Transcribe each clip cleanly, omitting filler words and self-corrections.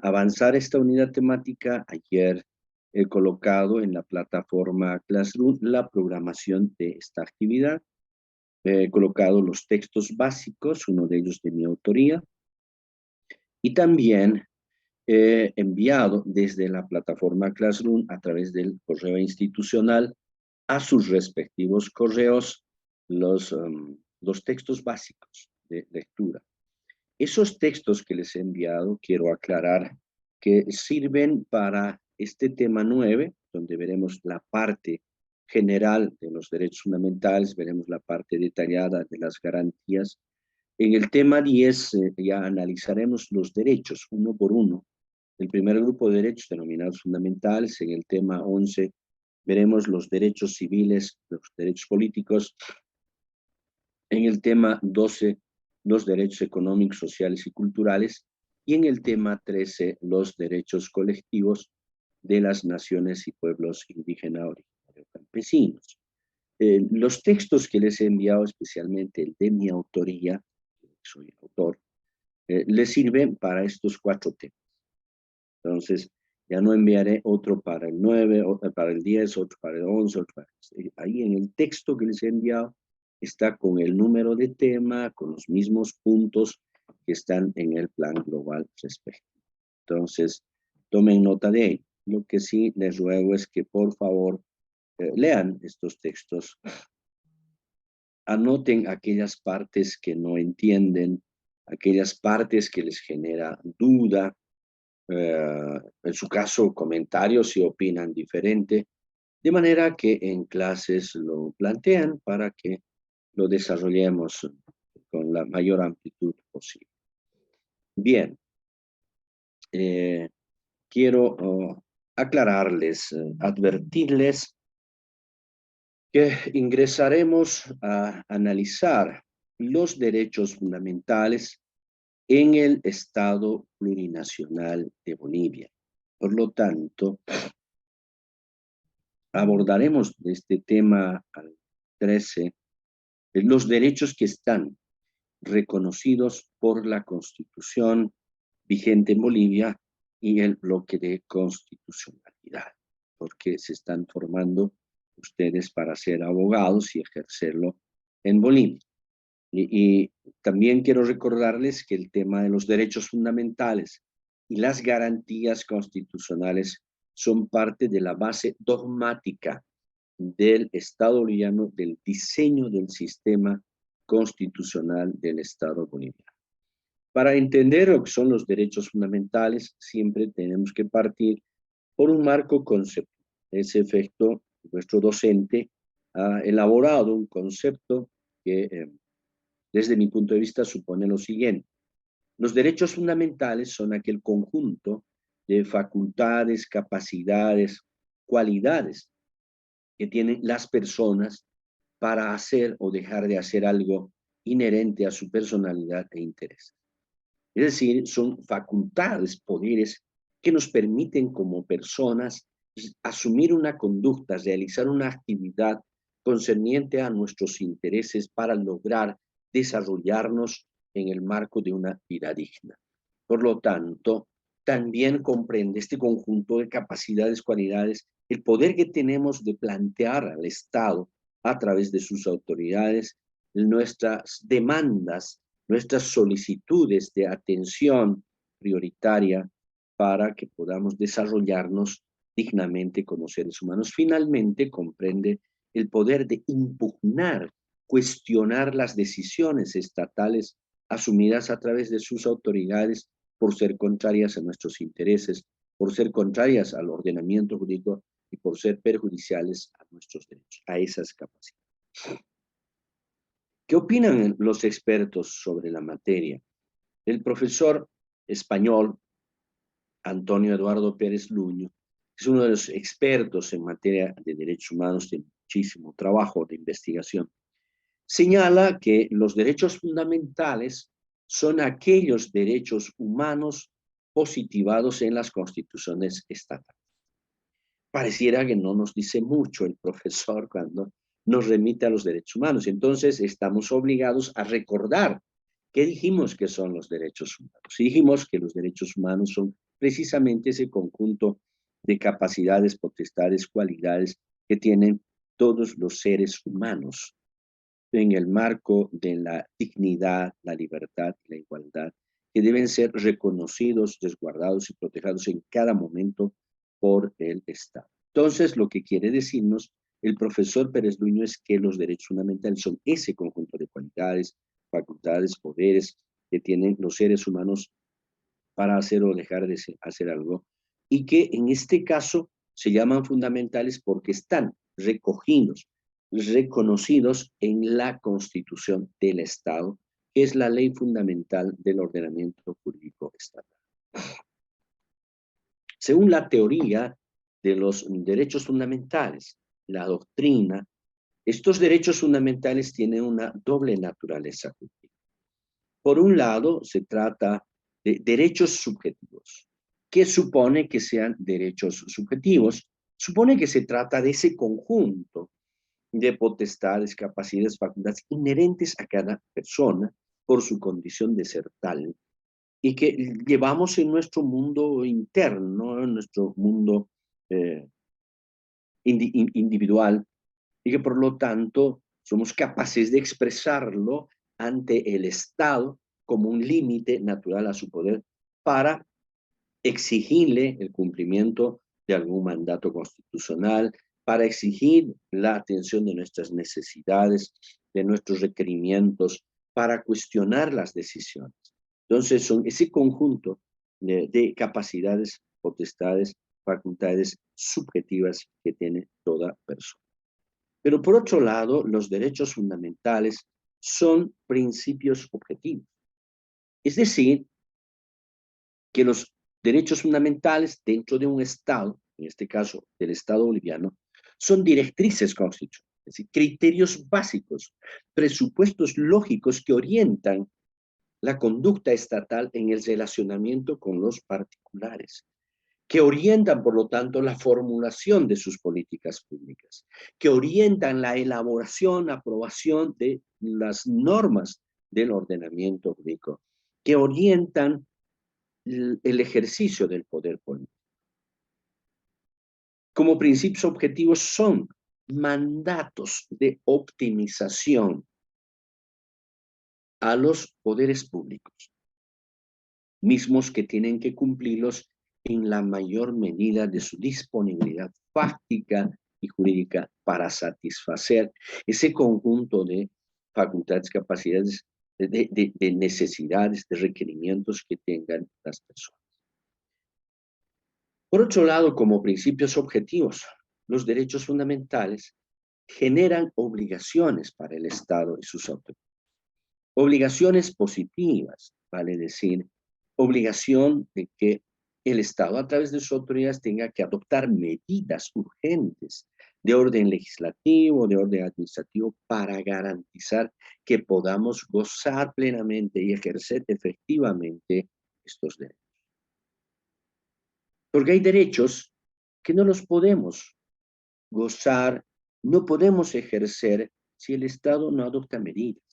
avanzar esta unidad temática, ayer he colocado en la plataforma Classroom la programación de esta actividad. He colocado los textos básicos, uno de ellos de mi autoría, y también he enviado desde la plataforma Classroom a través del correo institucional a sus respectivos correos los textos básicos de lectura. Esos textos que les he enviado, quiero aclarar que sirven para este tema 9, donde veremos la parte general de los derechos fundamentales, veremos la parte detallada de las garantías. En el tema 10 ya analizaremos los derechos uno por uno. El primer grupo de derechos denominados fundamentales. En el tema 11 veremos los derechos civiles, los derechos políticos. En el tema 12, los derechos económicos, sociales y culturales. Y en el tema 13, los derechos colectivos de las naciones y pueblos indígenas originarios campesinos. Los textos que les he enviado, especialmente el de mi autoría, soy autor, les sirven para estos 4 temas. Entonces, ya no enviaré otro para el 9, otro para el 10, otro para el 11, otro para el... Ahí en el texto que les he enviado está con el número de tema, con los mismos puntos que están en el plan global respectivo. Entonces, tomen nota de ello. Lo que sí les ruego es que por favor lean estos textos, anoten aquellas partes que no entienden, aquellas partes que les genera duda, en su caso comentarios si opinan diferente, de manera que en clases lo plantean para que lo desarrollemos con la mayor amplitud posible. Bien, quiero aclararles, advertirles que ingresaremos a analizar los derechos fundamentales en el Estado plurinacional de Bolivia. Por lo tanto, abordaremos de este tema al 13 los derechos que están reconocidos por la Constitución vigente en Bolivia y el bloque de constitucionalidad, porque se están formando ustedes para ser abogados y ejercerlo en Bolivia. Y también quiero recordarles que el tema de los derechos fundamentales y las garantías constitucionales son parte de la base dogmática del Estado boliviano, del diseño del sistema constitucional del Estado boliviano. Para entender lo que son los derechos fundamentales, siempre tenemos que partir por un marco conceptual. A ese efecto, nuestro docente ha elaborado un concepto que desde mi punto de vista supone lo siguiente. Los derechos fundamentales son aquel conjunto de facultades, capacidades, cualidades que tienen las personas para hacer o dejar de hacer algo inherente a su personalidad e interés. Es decir, son facultades, poderes que nos permiten como personas asumir una conducta, realizar una actividad concerniente a nuestros intereses para lograr desarrollarnos en el marco de una vida digna. Por lo tanto, también comprende este conjunto de capacidades, cualidades, el poder que tenemos de plantear al Estado a través de sus autoridades nuestras demandas, nuestras solicitudes de atención prioritaria para que podamos desarrollarnos dignamente como seres humanos. Finalmente, comprende el poder de impugnar, cuestionar las decisiones estatales asumidas a través de sus autoridades por ser contrarias a nuestros intereses, por ser contrarias al ordenamiento jurídico y por ser perjudiciales a nuestros derechos, a esas capacidades. ¿Qué opinan los expertos sobre la materia? El profesor español Antonio Eduardo Pérez Luño es uno de los expertos en materia de derechos humanos, de muchísimo trabajo de investigación. Señala que los derechos fundamentales son aquellos derechos humanos positivados en las constituciones estatales. Pareciera que no nos dice mucho el profesor cuando nos remite a los derechos humanos. Entonces estamos obligados a recordar qué dijimos que son los derechos humanos. Y dijimos que los derechos humanos son precisamente ese conjunto de capacidades, potestades, cualidades que tienen todos los seres humanos en el marco de la dignidad, la libertad y la igualdad, que deben ser reconocidos, resguardados y protegidos en cada momento por el Estado. Entonces, lo que quiere decirnos el profesor Pérez Luño es que los derechos fundamentales son ese conjunto de cualidades, facultades, poderes que tienen los seres humanos para hacer o dejar de hacer algo, y que en este caso se llaman fundamentales porque están recogidos, reconocidos en la Constitución del Estado, que es la ley fundamental del ordenamiento jurídico estatal. Según la teoría de los derechos fundamentales, la doctrina, estos derechos fundamentales tienen una doble naturaleza jurídica. Por un lado, se trata de derechos subjetivos. ¿Qué supone que sean derechos subjetivos? Supone que se trata de ese conjunto de potestades, capacidades, facultades inherentes a cada persona por su condición de ser tal y que llevamos en nuestro mundo interno, en nuestro mundo individual, y que por lo tanto somos capaces de expresarlo ante el Estado como un límite natural a su poder para exigirle el cumplimiento de algún mandato constitucional, para exigir la atención de nuestras necesidades, de nuestros requerimientos, para cuestionar las decisiones. Entonces, son ese conjunto de capacidades, potestades, facultades subjetivas que tiene toda persona. Pero por otro lado, los derechos fundamentales son principios objetivos. Es decir, que los derechos fundamentales dentro de un Estado, en este caso del Estado boliviano, son directrices constitucionales, es decir, criterios básicos, presupuestos lógicos que orientan la conducta estatal en el relacionamiento con los particulares, que orientan, por lo tanto, la formulación de sus políticas públicas, que orientan la elaboración, aprobación de las normas del ordenamiento jurídico, que orientan el ejercicio del poder político. Como principios objetivos son mandatos de optimización a los poderes públicos, mismos que tienen que cumplirlos en la mayor medida de su disponibilidad fáctica y jurídica para satisfacer ese conjunto de facultades, capacidades, de necesidades, de requerimientos que tengan las personas. Por otro lado, como principios objetivos, los derechos fundamentales generan obligaciones para el Estado y sus autoridades. Obligaciones positivas, vale decir, obligación de que el Estado a través de sus autoridades tenga que adoptar medidas urgentes de orden legislativo, de orden administrativo, para garantizar que podamos gozar plenamente y ejercer efectivamente estos derechos. Porque hay derechos que no los podemos gozar, no podemos ejercer si el Estado no adopta medidas.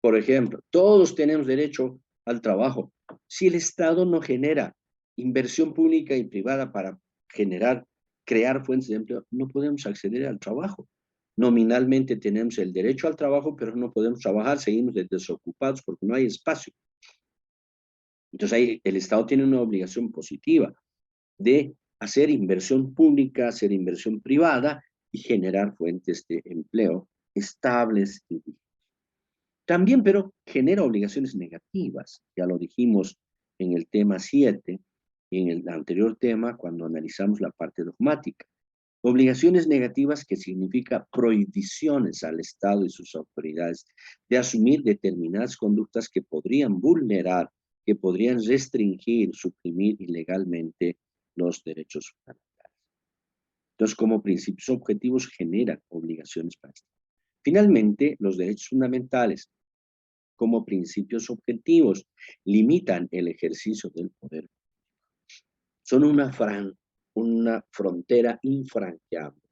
Por ejemplo, todos tenemos derecho al trabajo. Si el Estado no genera inversión pública y privada para crear fuentes de empleo, no podemos acceder al trabajo. Nominalmente tenemos el derecho al trabajo, pero no podemos trabajar, seguimos desocupados porque no hay espacio. Entonces ahí el Estado tiene una obligación positiva de hacer inversión pública, hacer inversión privada y generar fuentes de empleo estables y dignas. También, pero genera obligaciones negativas, ya lo dijimos en el tema 7, y en el anterior tema cuando analizamos la parte dogmática. Obligaciones negativas que significa prohibiciones al Estado y sus autoridades de asumir determinadas conductas que podrían vulnerar, que podrían restringir, suprimir ilegalmente los derechos fundamentales. Entonces, como principios objetivos, generan obligaciones para esto. Finalmente, los derechos fundamentales, como principios objetivos, limitan el ejercicio del poder. Son una frontera infranqueable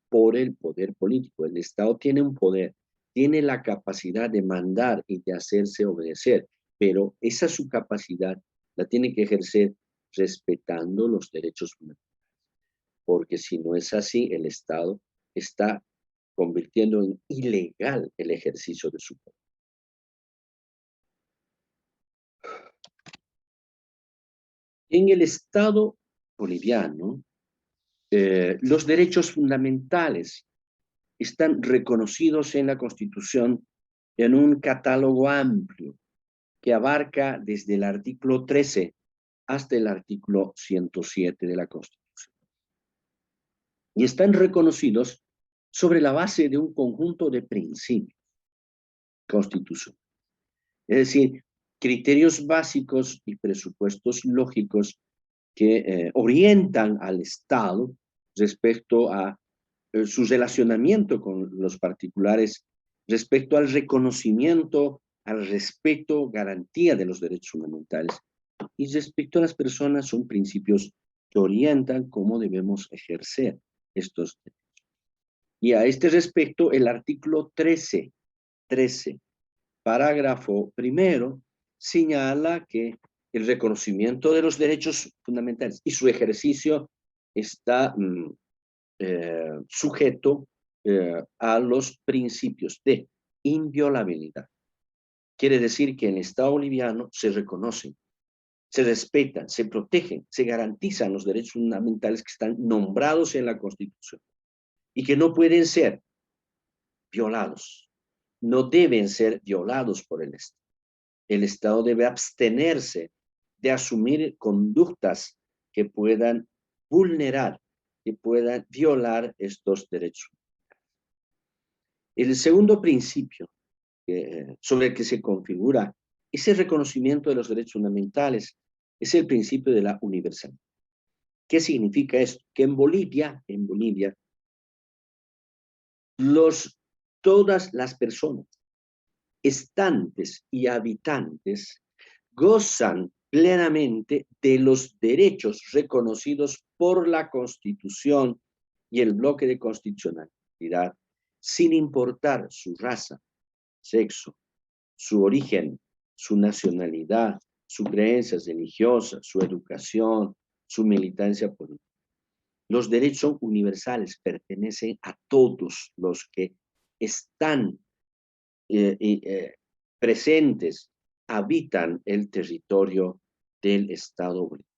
por el poder político. El Estado tiene un poder, tiene la capacidad de mandar y de hacerse obedecer, pero esa su capacidad la tiene que ejercer respetando los derechos fundamentales. Porque si no es así, el Estado está convirtiendo en ilegal el ejercicio de su poder. En el Estado boliviano, los derechos fundamentales están reconocidos en la Constitución en un catálogo amplio que abarca desde el artículo 13 hasta el artículo 107 de la Constitución. Y están reconocidos sobre la base de un conjunto de principios constitucionales. Es decir, criterios básicos y presupuestos lógicos que orientan al Estado respecto a su relacionamiento con los particulares, respecto al reconocimiento, al respeto, garantía de los derechos fundamentales. Y respecto a las personas son principios que orientan cómo debemos ejercer estos derechos. Y a este respecto, el artículo 13, parágrafo primero, señala que el reconocimiento de los derechos fundamentales y su ejercicio está sujeto a los principios de inviolabilidad. Quiere decir que en el Estado boliviano se reconocen, se respetan, se protegen, se garantizan los derechos fundamentales que están nombrados en la Constitución y que no pueden ser violados, no deben ser violados por el Estado. El Estado debe abstenerse de asumir conductas que puedan vulnerar, que puedan violar estos derechos. El segundo principio sobre el que se configura ese reconocimiento de los derechos fundamentales es el principio de la universalidad. ¿Qué significa esto? Que en Bolivia, todas las personas, estantes y habitantes, gozan plenamente de los derechos reconocidos por la Constitución y el bloque de constitucionalidad, sin importar su raza, sexo, su origen, su nacionalidad, sus creencias religiosas, su educación, su militancia política. Los derechos son universales, pertenecen a todos los que están presentes, habitan el territorio del Estado boliviano.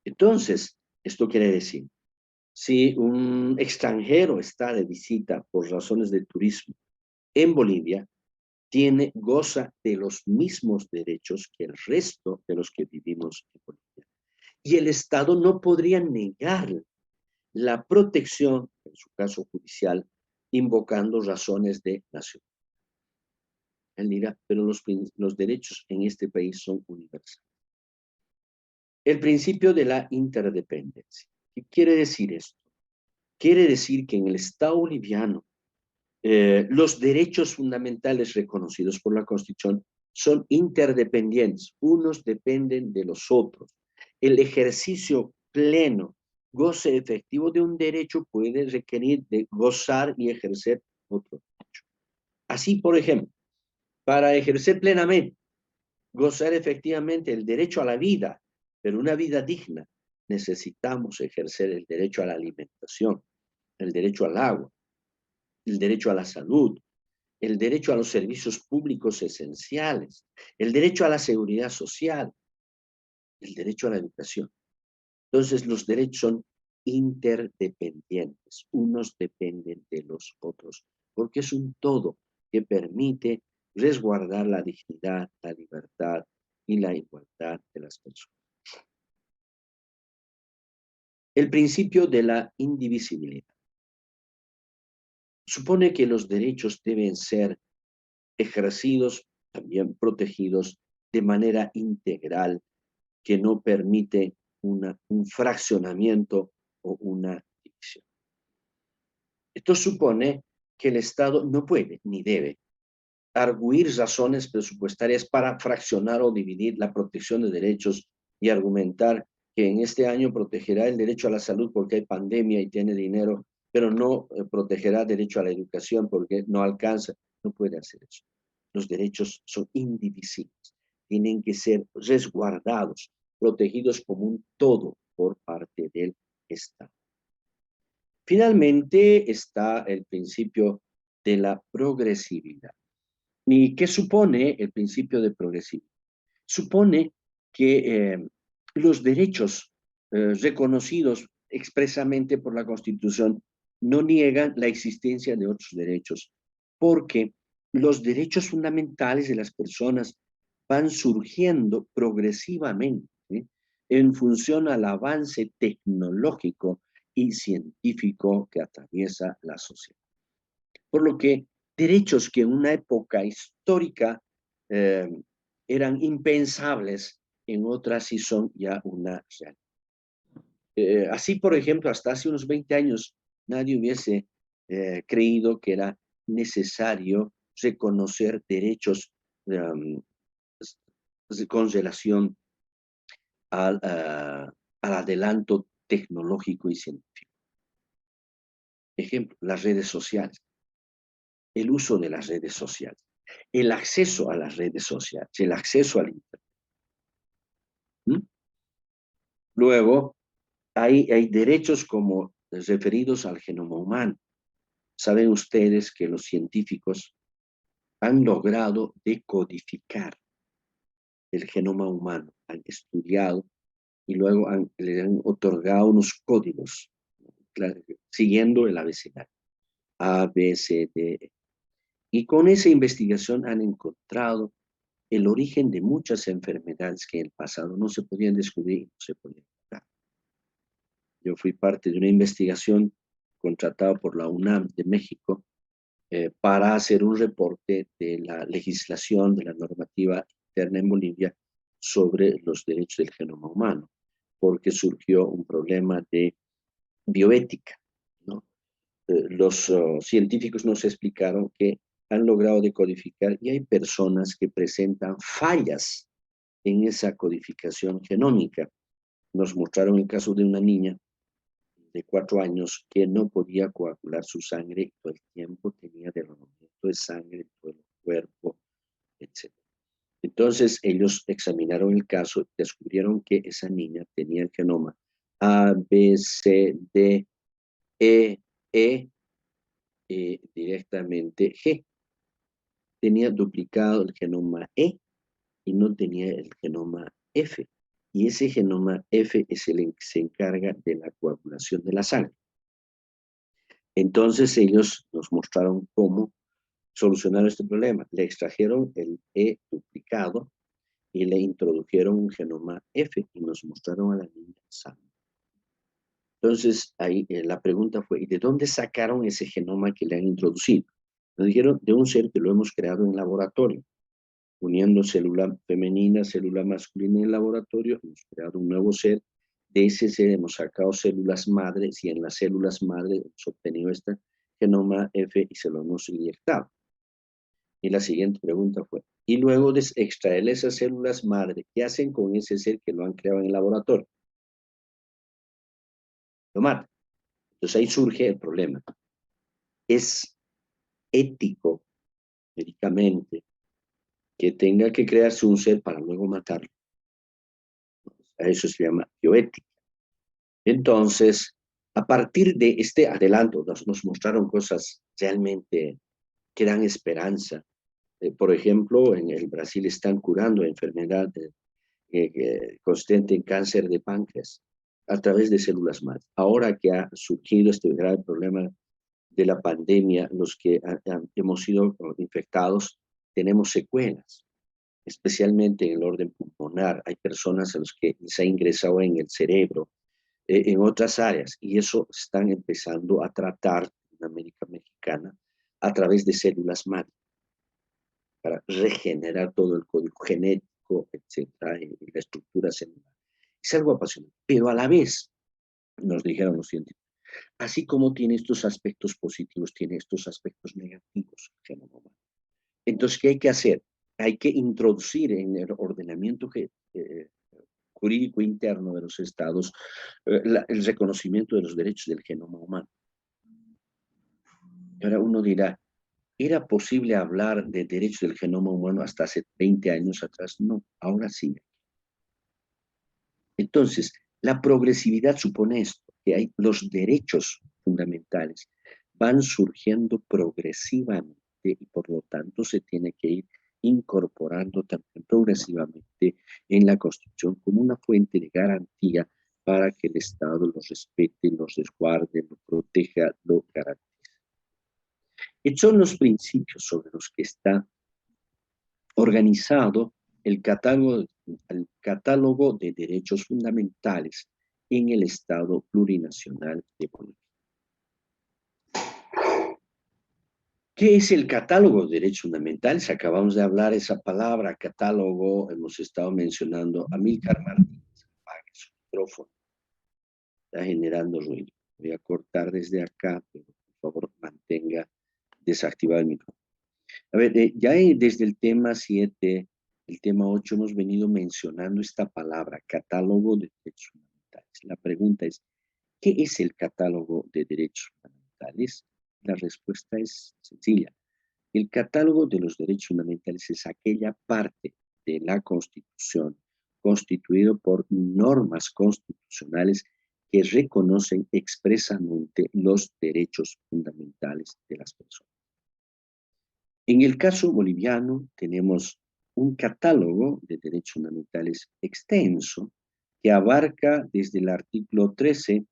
Entonces, esto quiere decir, si un extranjero está de visita por razones de turismo en Bolivia, goza de los mismos derechos que el resto de los que vivimos en Bolivia. Y el Estado no podría negar la protección, en su caso judicial, invocando razones de nacionalidad. Él dirá, pero los derechos en este país son universales. El principio de la interdependencia. ¿Qué quiere decir esto? Quiere decir que en el Estado boliviano los derechos fundamentales reconocidos por la Constitución son interdependientes, unos dependen de los otros. El ejercicio pleno, goce efectivo de un derecho puede requerir de gozar y ejercer otro derecho. Así, por ejemplo, para ejercer plenamente, gozar efectivamente el derecho a la vida, pero una vida digna, necesitamos ejercer el derecho a la alimentación, el derecho al agua, el derecho a la salud, el derecho a los servicios públicos esenciales, el derecho a la seguridad social, el derecho a la educación. Entonces, los derechos son interdependientes, unos dependen de los otros, porque es un todo que permite resguardar la dignidad, la libertad y la igualdad de las personas. El principio de la indivisibilidad supone que los derechos deben ser ejercidos, también protegidos de manera integral, que no permite un fraccionamiento o una división. Esto supone que el Estado no puede ni debe arguir razones presupuestarias para fraccionar o dividir la protección de derechos y argumentar que en este año protegerá el derecho a la salud porque hay pandemia y tiene dinero, pero no protegerá derecho a la educación porque no alcanza. No puede hacer eso. Los derechos son indivisibles. tienen que ser resguardados, protegidos como un todo por parte del Estado. Finalmente está el principio de la progresividad. ¿Y qué supone el principio de progresividad? Supone que los derechos reconocidos expresamente por la Constitución no niegan la existencia de otros derechos, porque los derechos fundamentales de las personas van surgiendo progresivamente, ¿sí?, en función al avance tecnológico y científico que atraviesa la sociedad. Por lo que derechos que en una época histórica eh, eran impensables, en otras sí son ya una realidad. Así, por ejemplo, hasta hace unos 20 años nadie hubiese creído que era necesario reconocer derechos um, con relación al adelanto tecnológico y científico. Ejemplo, las redes sociales, el uso de las redes sociales, el acceso a las redes sociales, el acceso al Internet. ¿Mm? Luego, hay derechos como referidos al genoma humano. Saben ustedes que los científicos han logrado decodificar el genoma humano, han estudiado y luego le han otorgado unos códigos, siguiendo el abecedario, A, B, C, D, E. Y con esa investigación han encontrado el origen de muchas enfermedades que en el pasado no se podían descubrir y no se podían tratar. Yo fui parte de una investigación contratada por la UNAM de México para hacer un reporte de la legislación, de la normativa interna en Bolivia sobre los derechos del genoma humano, porque surgió un problema de bioética, ¿no? Los científicos nos explicaron que han logrado decodificar y hay personas que presentan fallas en esa codificación genómica. Nos mostraron el caso de una niña de 4 años que no podía coagular su sangre y todo el tiempo tenía derramamiento de sangre en todo el cuerpo, etc. Entonces ellos examinaron el caso y descubrieron que esa niña tenía el genoma A, B, C, D, E, directamente G. Tenía duplicado el genoma E y no tenía el genoma F. Y ese genoma F es el que se encarga de la coagulación de la sangre. Entonces ellos nos mostraron cómo solucionar este problema. Le extrajeron el E duplicado y le introdujeron un genoma F y nos mostraron a la niña sana. Entonces ahí la pregunta fue, ¿y de dónde sacaron ese genoma que le han introducido? Nos dijeron, de un ser que lo hemos creado en laboratorio, uniendo célula femenina, célula masculina en el laboratorio, hemos creado un nuevo ser. De ese ser hemos sacado células madres y en las células madres hemos obtenido este genoma F y se lo hemos inyectado. Y la siguiente pregunta fue, y luego de extraer esas células madre, ¿qué hacen con ese ser que lo han creado en el laboratorio? Lo matan. Entonces ahí surge el problema. ¿Es ético, médicamente, que tenga que crearse un ser para luego matarlo? A eso se llama bioética. Entonces, a partir de este adelanto, nos mostraron cosas realmente que dan esperanza. Por ejemplo, en el Brasil están curando enfermedades consistente en cáncer de páncreas a través de células madre. Ahora que ha surgido este grave problema de la pandemia, los que hemos sido infectados tenemos secuelas, especialmente en el orden pulmonar. Hay personas a las que se ha ingresado en el cerebro, en otras áreas, y eso están empezando a tratar en América Mexicana a través de células madre para regenerar todo el código genético, etcétera, y la estructura celular. Es algo apasionante, pero a la vez, nos dijeron los científicos, así como tiene estos aspectos positivos, tiene estos aspectos negativos el genoma humano. Entonces, ¿qué hay que hacer? Hay que introducir en el ordenamiento jurídico interno de los estados el reconocimiento de los derechos del genoma humano. Y ahora uno dirá, ¿Era posible hablar de derechos del genoma humano hasta hace 20 años atrás? No, ahora sí. Entonces, la progresividad supone esto, que hay los derechos fundamentales van surgiendo progresivamente y por lo tanto se tiene que ir incorporando también progresivamente en la Constitución como una fuente de garantía para que el Estado los respete, los resguarde, los proteja, lo garantice. Estos son los principios sobre los que está organizado el catálogo de derechos fundamentales en el Estado plurinacional de Bolivia. ¿Qué es el catálogo de derechos fundamentales? Acabamos de hablar esa palabra, catálogo, hemos estado mencionando a Amílcar Martínez. Apague su micrófono, está generando ruido. Voy a cortar desde acá, pero por favor mantenga desactivado el micrófono. A ver, ya desde el tema 7, el tema 8, hemos venido mencionando esta palabra, catálogo de derechos fundamentales. La pregunta es, ¿qué es el catálogo de derechos fundamentales? La respuesta es sencilla. El catálogo de los derechos fundamentales es aquella parte de la Constitución constituido por normas constitucionales que reconocen expresamente los derechos fundamentales de las personas. En el caso boliviano tenemos un catálogo de derechos fundamentales extenso que abarca desde el artículo 13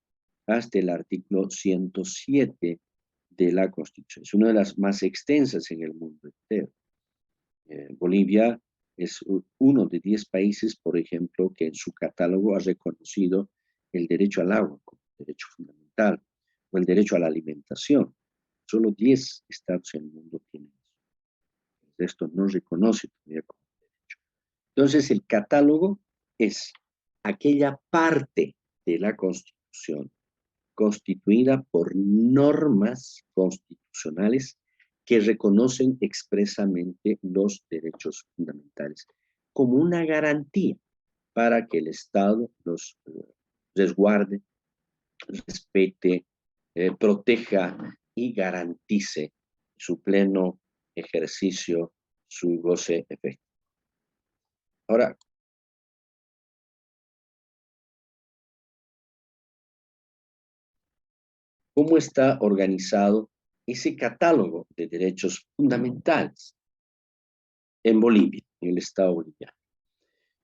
hasta el artículo 107 de la Constitución. Es una de las más extensas en el mundo entero. Bolivia es uno de 10 países, por ejemplo, que en su catálogo ha reconocido el derecho al agua como derecho fundamental o el derecho a la alimentación. Solo 10 estados en el mundo tienen eso. Esto no reconoce todavía como derecho. Entonces, el catálogo es aquella parte de la Constitución constituida por normas constitucionales que reconocen expresamente los derechos fundamentales como una garantía para que el Estado los resguarde, respete, proteja y garantice su pleno ejercicio, su goce efectivo. Ahora, ¿cómo está organizado ese catálogo de derechos fundamentales en Bolivia, en el Estado boliviano?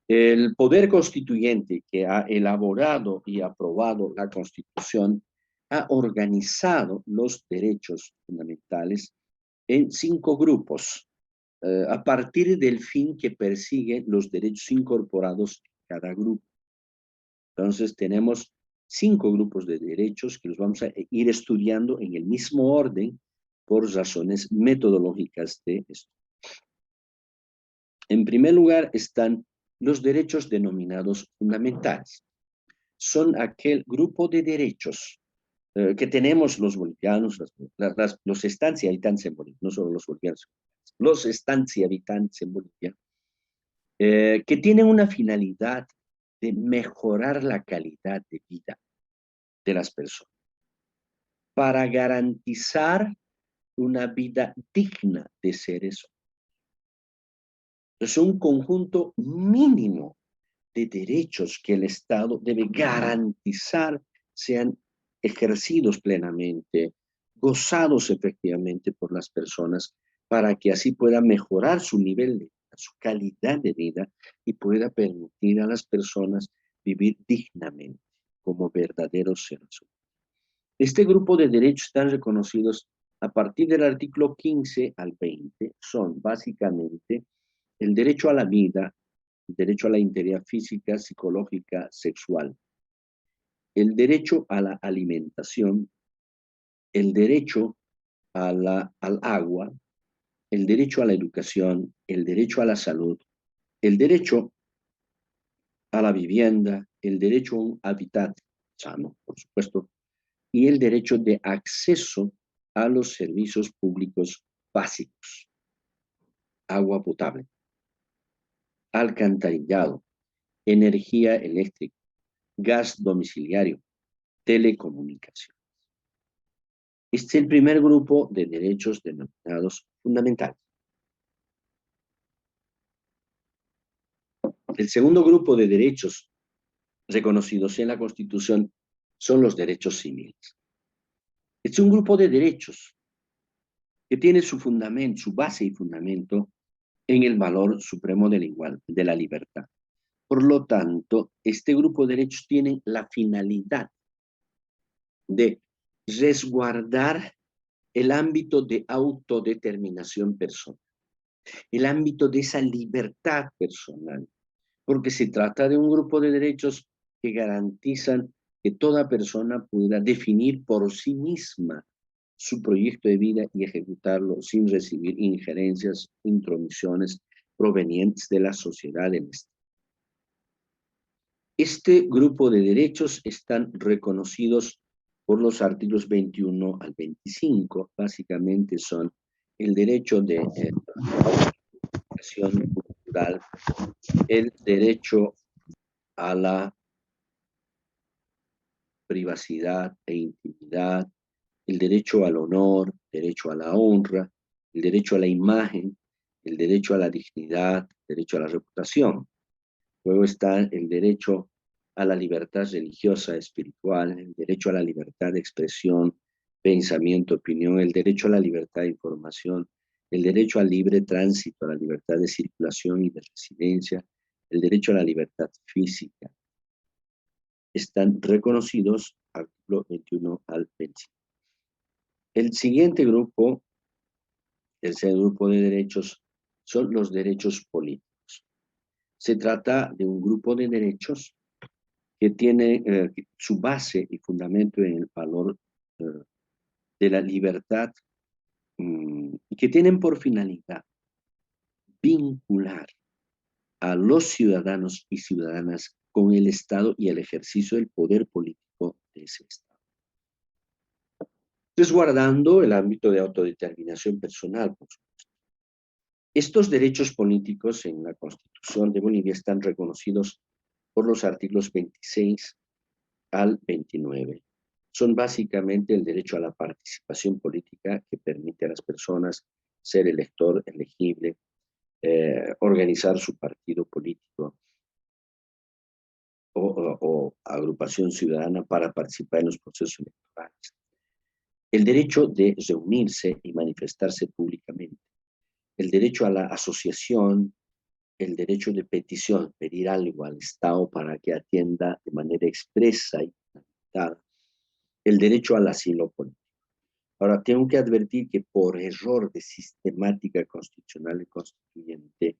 El poder constituyente que ha elaborado y aprobado la Constitución ha organizado los derechos fundamentales en 5 grupos, a partir del fin que persiguen los derechos incorporados en cada grupo. Entonces tenemos 5 grupos de derechos que los vamos a ir estudiando en el mismo orden por razones metodológicas de esto. En primer lugar están los derechos denominados fundamentales. Son aquel grupo de derechos que tenemos los bolivianos, los estanciahabitantes en Bolivia, no solo los bolivianos, los estanciahabitantes en Bolivia, que tienen una finalidad de mejorar la calidad de vida de las personas, para garantizar una vida digna de seres humanos. Es un conjunto mínimo de derechos que el Estado debe garantizar sean ejercidos plenamente, gozados efectivamente por las personas, para que así pueda mejorar su nivel de vida, su calidad de vida y pueda permitir a las personas vivir dignamente como verdaderos seres humanos. Este grupo de derechos están reconocidos a partir del artículo 15 al 20, son básicamente el derecho a la vida, el derecho a la integridad física, psicológica, sexual, el derecho a la alimentación, el derecho al agua, el derecho a la educación, el derecho a la salud, el derecho a la vivienda, el derecho a un hábitat sano, por supuesto, y el derecho de acceso a los servicios públicos básicos, agua potable, alcantarillado, energía eléctrica, gas domiciliario, telecomunicación. Este es el primer grupo de derechos denominados fundamentales. El segundo grupo de derechos reconocidos en la Constitución son los derechos civiles. Es un grupo de derechos que tiene su fundamento, su base y fundamento en el valor supremo de la libertad. Por lo tanto, este grupo de derechos tiene la finalidad de resguardar el ámbito de autodeterminación personal, el ámbito de esa libertad personal, porque se trata de un grupo de derechos que garantizan que toda persona pueda definir por sí misma su proyecto de vida y ejecutarlo sin recibir injerencias, intromisiones provenientes de la sociedad del Estado. Este grupo de derechos están reconocidos por los artículos 21 al 25. Básicamente son el derecho de educación cultural, el derecho a la privacidad e intimidad, el derecho al honor, el derecho a la honra, el derecho a la imagen, el derecho a la dignidad, el derecho a la reputación. Luego está el derecho a la libertad religiosa, espiritual, el derecho a la libertad de expresión, pensamiento, opinión, el derecho a la libertad de información, el derecho al libre tránsito, a la libertad de circulación y de residencia, el derecho a la libertad física. Están reconocidos, artículo 21 al 25. El siguiente grupo, el segundo grupo de derechos, son los derechos políticos. Se trata de un grupo de derechos que tiene su base y fundamento en el valor de la libertad y que tienen por finalidad vincular a los ciudadanos y ciudadanas con el Estado y el ejercicio del poder político de ese Estado, resguardando el ámbito de autodeterminación personal, por supuesto. Estos derechos políticos en la Constitución de Bolivia están reconocidos por los artículos 26 al 29. Son básicamente el derecho a la participación política que permite a las personas ser elector, elegible, organizar su partido político o agrupación ciudadana para participar en los procesos electorales. El derecho de reunirse y manifestarse públicamente. El derecho a la asociación, el derecho de petición, pedir algo al Estado para que atienda de manera expresa y limitada. El derecho al asilo político. Ahora, tengo que advertir que por error de sistemática constitucional y constituyente,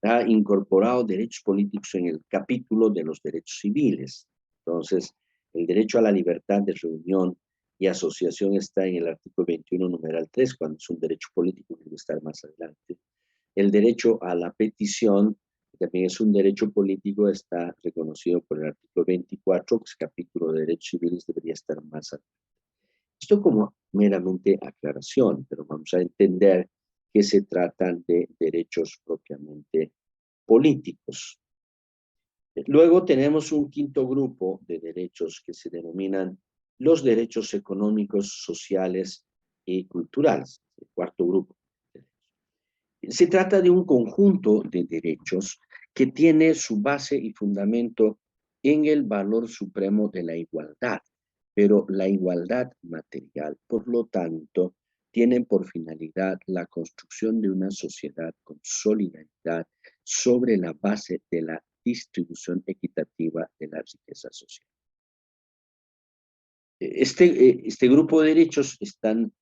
ha incorporado derechos políticos en el capítulo de los derechos civiles. Entonces, el derecho a la libertad de reunión y asociación está en el artículo 21, numeral 3, cuando es un derecho político que debe estar más adelante. El derecho a la petición, que también es un derecho político, está reconocido por el artículo 24, que es capítulo de derechos civiles, debería estar más adelante. Esto como meramente aclaración, pero vamos a entender que se tratan de derechos propiamente políticos. Luego tenemos un quinto grupo de derechos que se denominan los derechos económicos, sociales y culturales, el cuarto grupo. Se trata de un conjunto de derechos que tiene su base y fundamento en el valor supremo de la igualdad, pero la igualdad material, por lo tanto, tienen por finalidad la construcción de una sociedad con solidaridad sobre la base de la distribución equitativa de la riqueza social. Este grupo de derechos están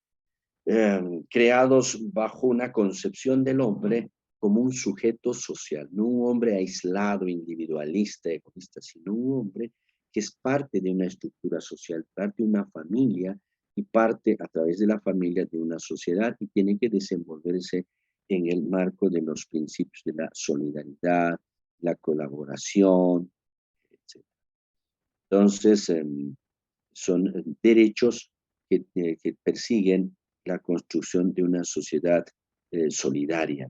creados bajo una concepción del hombre como un sujeto social, no un hombre aislado, individualista, egoísta, sino un hombre que es parte de una estructura social, parte de una familia y parte a través de la familia de una sociedad y tiene que desenvolverse en el marco de los principios de la solidaridad, la colaboración, etc. Entonces, son derechos que persiguen la construcción de una sociedad solidaria,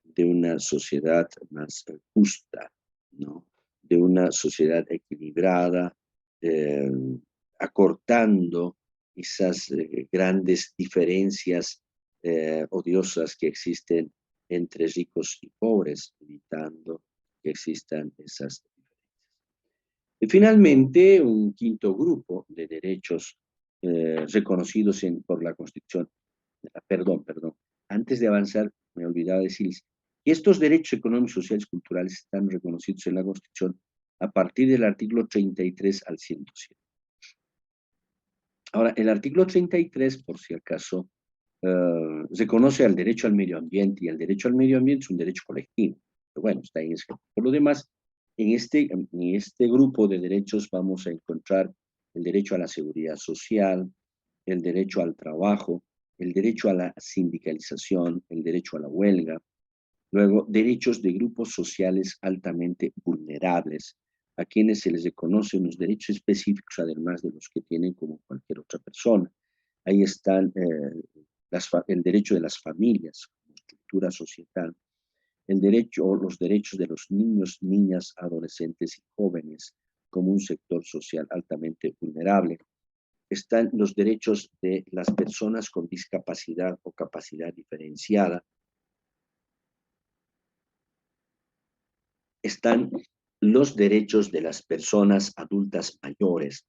de una sociedad más justa, ¿no? De una sociedad equilibrada, acortando esas grandes diferencias odiosas que existen entre ricos y pobres, evitando que existan esas diferencias. Y finalmente, un quinto grupo de derechos reconocidos por la Constitución. Perdón. Antes de avanzar, me olvidaba decirles que estos derechos económicos, sociales y culturales están reconocidos en la Constitución a partir del artículo 33 al 107. Ahora, el artículo 33, por si acaso, reconoce al derecho al medio ambiente, y el derecho al medio ambiente es un derecho colectivo. Pero bueno, está en ese. Por lo demás, en este grupo de derechos vamos a encontrar el derecho a la seguridad social, el derecho al trabajo, el derecho a la sindicalización, el derecho a la huelga, luego derechos de grupos sociales altamente vulnerables, a quienes se les reconocen unos derechos específicos, además de los que tienen como cualquier otra persona. Ahí están el derecho de las familias como estructura societal, el derecho o los derechos de los niños, niñas, adolescentes y jóvenes como un sector social altamente vulnerable. Están los derechos de las personas con discapacidad o capacidad diferenciada. Están los derechos de las personas adultas mayores,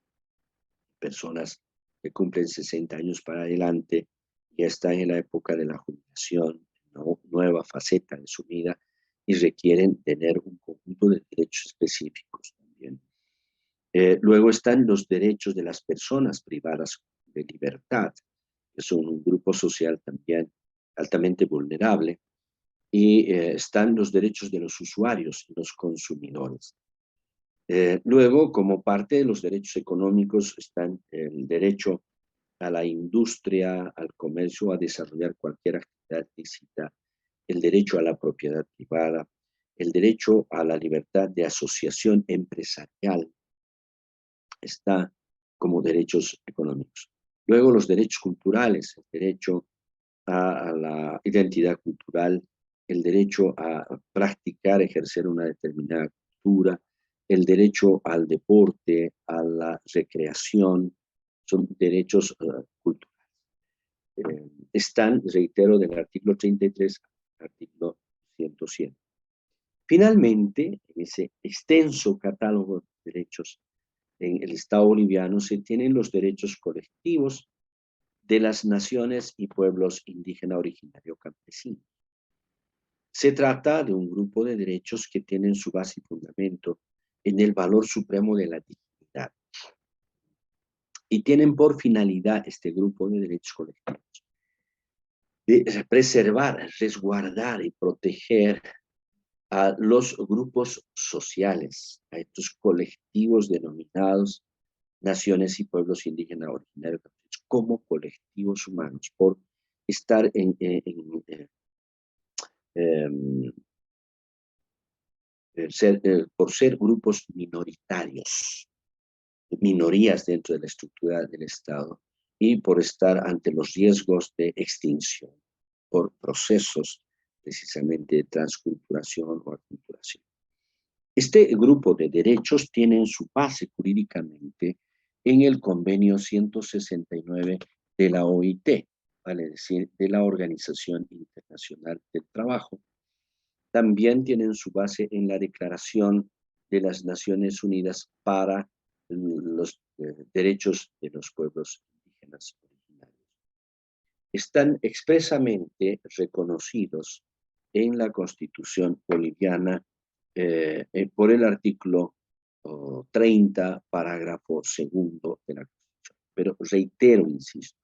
personas que cumplen 60 años para adelante, ya están en la época de la jubilación, una nueva faceta de su vida, y requieren tener un conjunto de derechos específicos también. Luego están los derechos de las personas privadas de libertad, que son un grupo social también altamente vulnerable, y están los derechos de los usuarios y los consumidores. Luego, como parte de los derechos económicos, están el derecho a la industria, al comercio, a desarrollar cualquier actividad lícita, el derecho a la propiedad privada, el derecho a la libertad de asociación empresarial, está como derechos económicos. Luego los derechos culturales, el derecho a la identidad cultural, el derecho a practicar, ejercer una determinada cultura, el derecho al deporte, a la recreación, son derechos culturales. Están, reitero, del artículo 33 al artículo 107. Finalmente, en ese extenso catálogo de derechos en el Estado boliviano se tienen los derechos colectivos de las naciones y pueblos indígena originario campesino. Se trata de un grupo de derechos que tienen su base y fundamento en el valor supremo de la dignidad y tienen por finalidad este grupo de derechos colectivos de preservar, resguardar y proteger a los grupos sociales, a estos colectivos denominados naciones y pueblos indígenas originarios como colectivos humanos, por estar por ser grupos minoritarios, minorías dentro de la estructura del Estado, y por estar ante los riesgos de extinción por procesos precisamente de transculturación o aculturación. Este grupo de derechos tiene su base jurídicamente en el convenio 169 de la OIT, vale decir, de la Organización Internacional del Trabajo. También tienen su base en la Declaración de las Naciones Unidas para los derechos de los pueblos indígenas originarios. Están expresamente reconocidos en la Constitución boliviana por el artículo 30, parágrafo segundo de la Constitución. Pero reitero, insisto,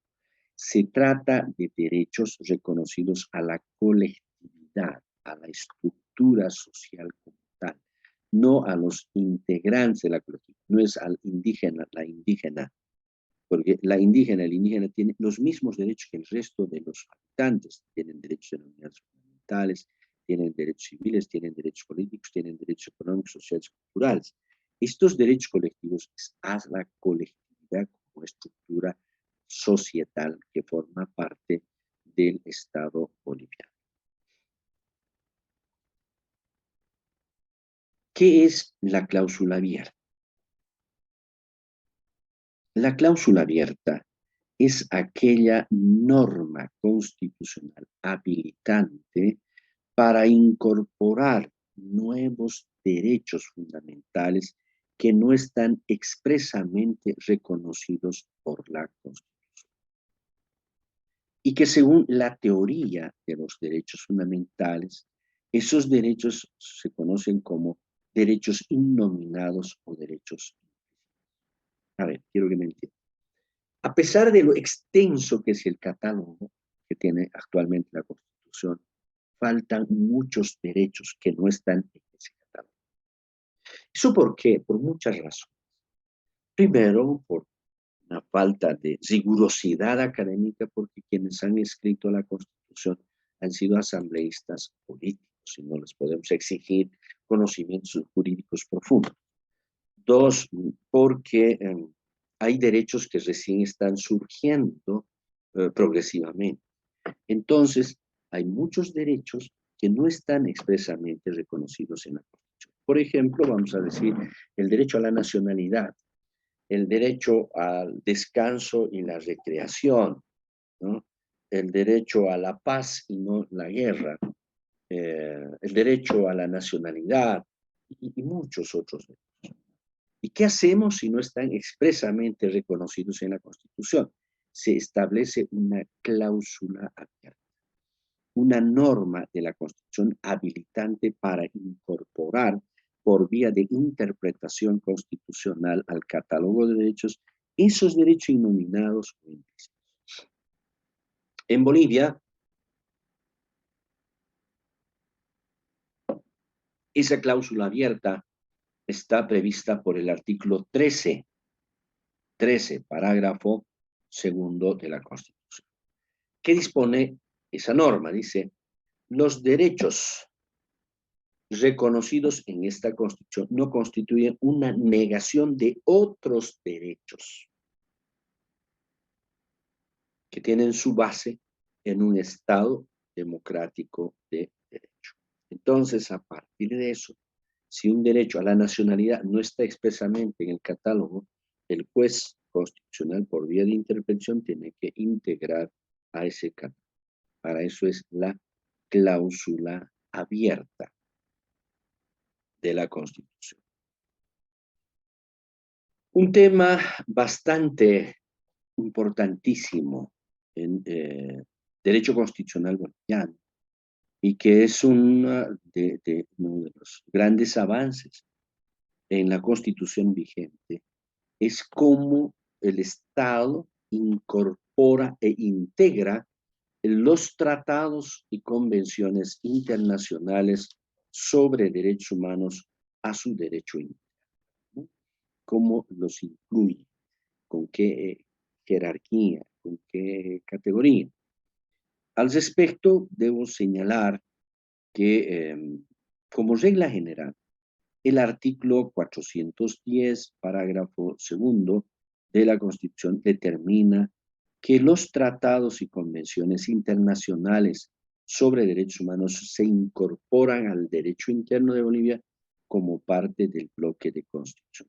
se trata de derechos reconocidos a la colectividad, a la estructura social como tal, no a los integrantes de la colectividad, no es al indígena, la indígena, porque el indígena tiene los mismos derechos que el resto de los habitantes, tienen derechos denominados fundamentales, tienen derechos civiles, tienen derechos políticos, tienen derechos económicos, sociales y culturales. Estos derechos colectivos es a la colectividad como estructura societal que forma parte del Estado boliviano. ¿Qué es la cláusula abierta? La cláusula abierta es aquella norma constitucional habilitante para incorporar nuevos derechos fundamentales que no están expresamente reconocidos por la Constitución. Y que según la teoría de los derechos fundamentales, esos derechos se conocen como derechos innominados o derechos. A ver, quiero que me entiendan. A pesar de lo extenso que es el catálogo que tiene actualmente la Constitución, faltan muchos derechos que no están en ese catálogo. ¿Eso por qué? Por muchas razones. Primero, por una falta de rigurosidad académica, porque quienes han escrito la Constitución han sido asambleístas políticos y no les podemos exigir conocimientos jurídicos profundos. Dos, porque hay derechos que recién están surgiendo progresivamente. Entonces, hay muchos derechos que no están expresamente reconocidos en la Constitución. Por ejemplo, vamos a decir, el derecho a la nacionalidad, el derecho al descanso y la recreación, ¿no? El derecho a la paz y no la guerra, el derecho a la nacionalidad y muchos otros derechos. ¿Y qué hacemos si no están expresamente reconocidos en la Constitución? Se establece una cláusula abierta, una norma de la Constitución habilitante para incorporar por vía de interpretación constitucional al catálogo de derechos esos derechos innominados o implícitos. En Bolivia, esa cláusula abierta está prevista por el artículo 13, parágrafo segundo de la Constitución. ¿Qué dispone esa norma? Dice, los derechos reconocidos en esta Constitución no constituyen una negación de otros derechos que tienen su base en un Estado democrático de derecho. Entonces, a partir de eso, si un derecho a la nacionalidad no está expresamente en el catálogo, el juez constitucional por vía de interpretación tiene que integrar a ese catálogo. Para eso es la cláusula abierta de la Constitución. Un tema bastante importantísimo en derecho constitucional boliviano y que es uno de los grandes avances en la Constitución vigente, es cómo el Estado incorpora e integra los tratados y convenciones internacionales sobre derechos humanos a su derecho interno, ¿no? Cómo los incluye, con qué jerarquía, con qué categoría. Al respecto, debo señalar que, como regla general, el artículo 410, parágrafo segundo de la Constitución determina que los tratados y convenciones internacionales sobre derechos humanos se incorporan al derecho interno de Bolivia como parte del bloque de Constitución.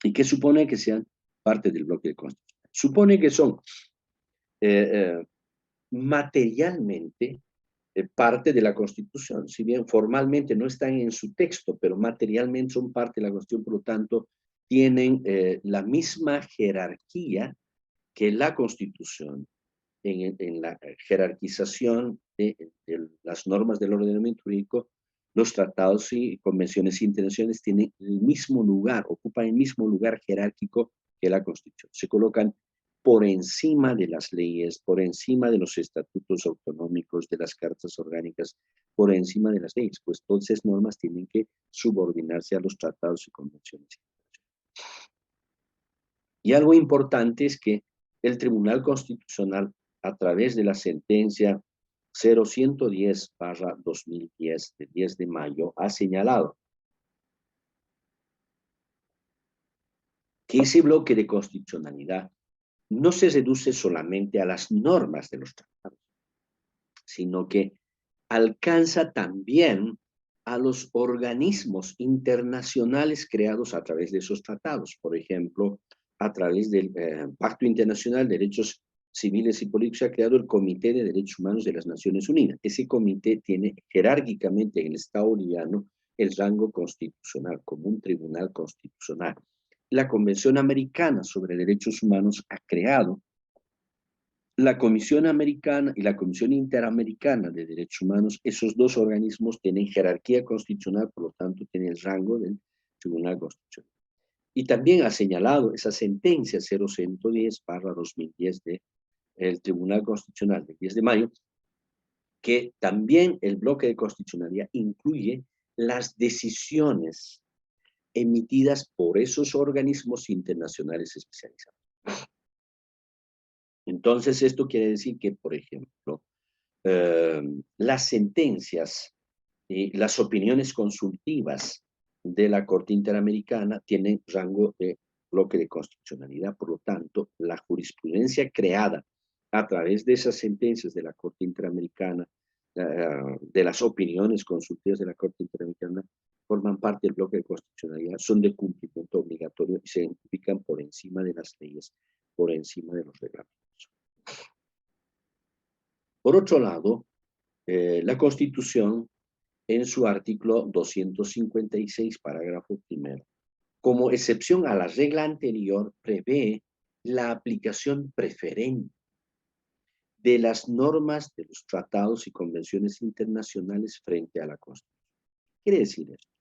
¿Y qué supone que sean parte del bloque de Constitución? Supone que son materialmente parte de la Constitución, si bien formalmente no están en su texto, pero materialmente son parte de la Constitución, por lo tanto, tienen la misma jerarquía que la Constitución en la jerarquización de las normas del ordenamiento jurídico. Los tratados y convenciones internacionales tienen el mismo lugar, ocupan el mismo lugar jerárquico que la Constitución. Se colocan por encima de las leyes, por encima de los estatutos autonómicos, de las cartas orgánicas, por encima de las leyes, pues todas esas normas tienen que subordinarse a los tratados y convenciones internacionales. Y algo importante es que el Tribunal Constitucional, a través de la sentencia 0110/2010, de 10 de mayo, ha señalado que ese bloque de constitucionalidad no se reduce solamente a las normas de los tratados, sino que alcanza también a los organismos internacionales creados a través de esos tratados. Por ejemplo, a través del Pacto Internacional de Derechos Civiles y Políticos, se ha creado el Comité de Derechos Humanos de las Naciones Unidas. Ese comité tiene jerárquicamente en el Estado boliviano el rango constitucional, como un tribunal constitucional. La Convención Americana sobre Derechos Humanos ha creado la Comisión Americana y la Comisión Interamericana de Derechos Humanos. Esos dos organismos tienen jerarquía constitucional, por lo tanto tienen el rango del Tribunal Constitucional. Y también ha señalado esa sentencia 0110/2010 del Tribunal Constitucional del 10 de mayo, que también el bloque de constitucionalidad incluye las decisiones emitidas por esos organismos internacionales especializados. Entonces, esto quiere decir que, por ejemplo, las sentencias y las opiniones consultivas de la Corte Interamericana tienen rango de bloque de constitucionalidad. Por lo tanto, la jurisprudencia creada a través de esas sentencias de la Corte Interamericana, de las opiniones consultivas de la Corte Interamericana, forman parte del bloque de constitucionalidad, son de cumplimiento obligatorio y se identifican por encima de las leyes, por encima de los reglamentos. Por otro lado, la Constitución, en su artículo 256, parágrafo primero, como excepción a la regla anterior, prevé la aplicación preferente de las normas de los tratados y convenciones internacionales frente a la Constitución. ¿Qué quiere decir esto?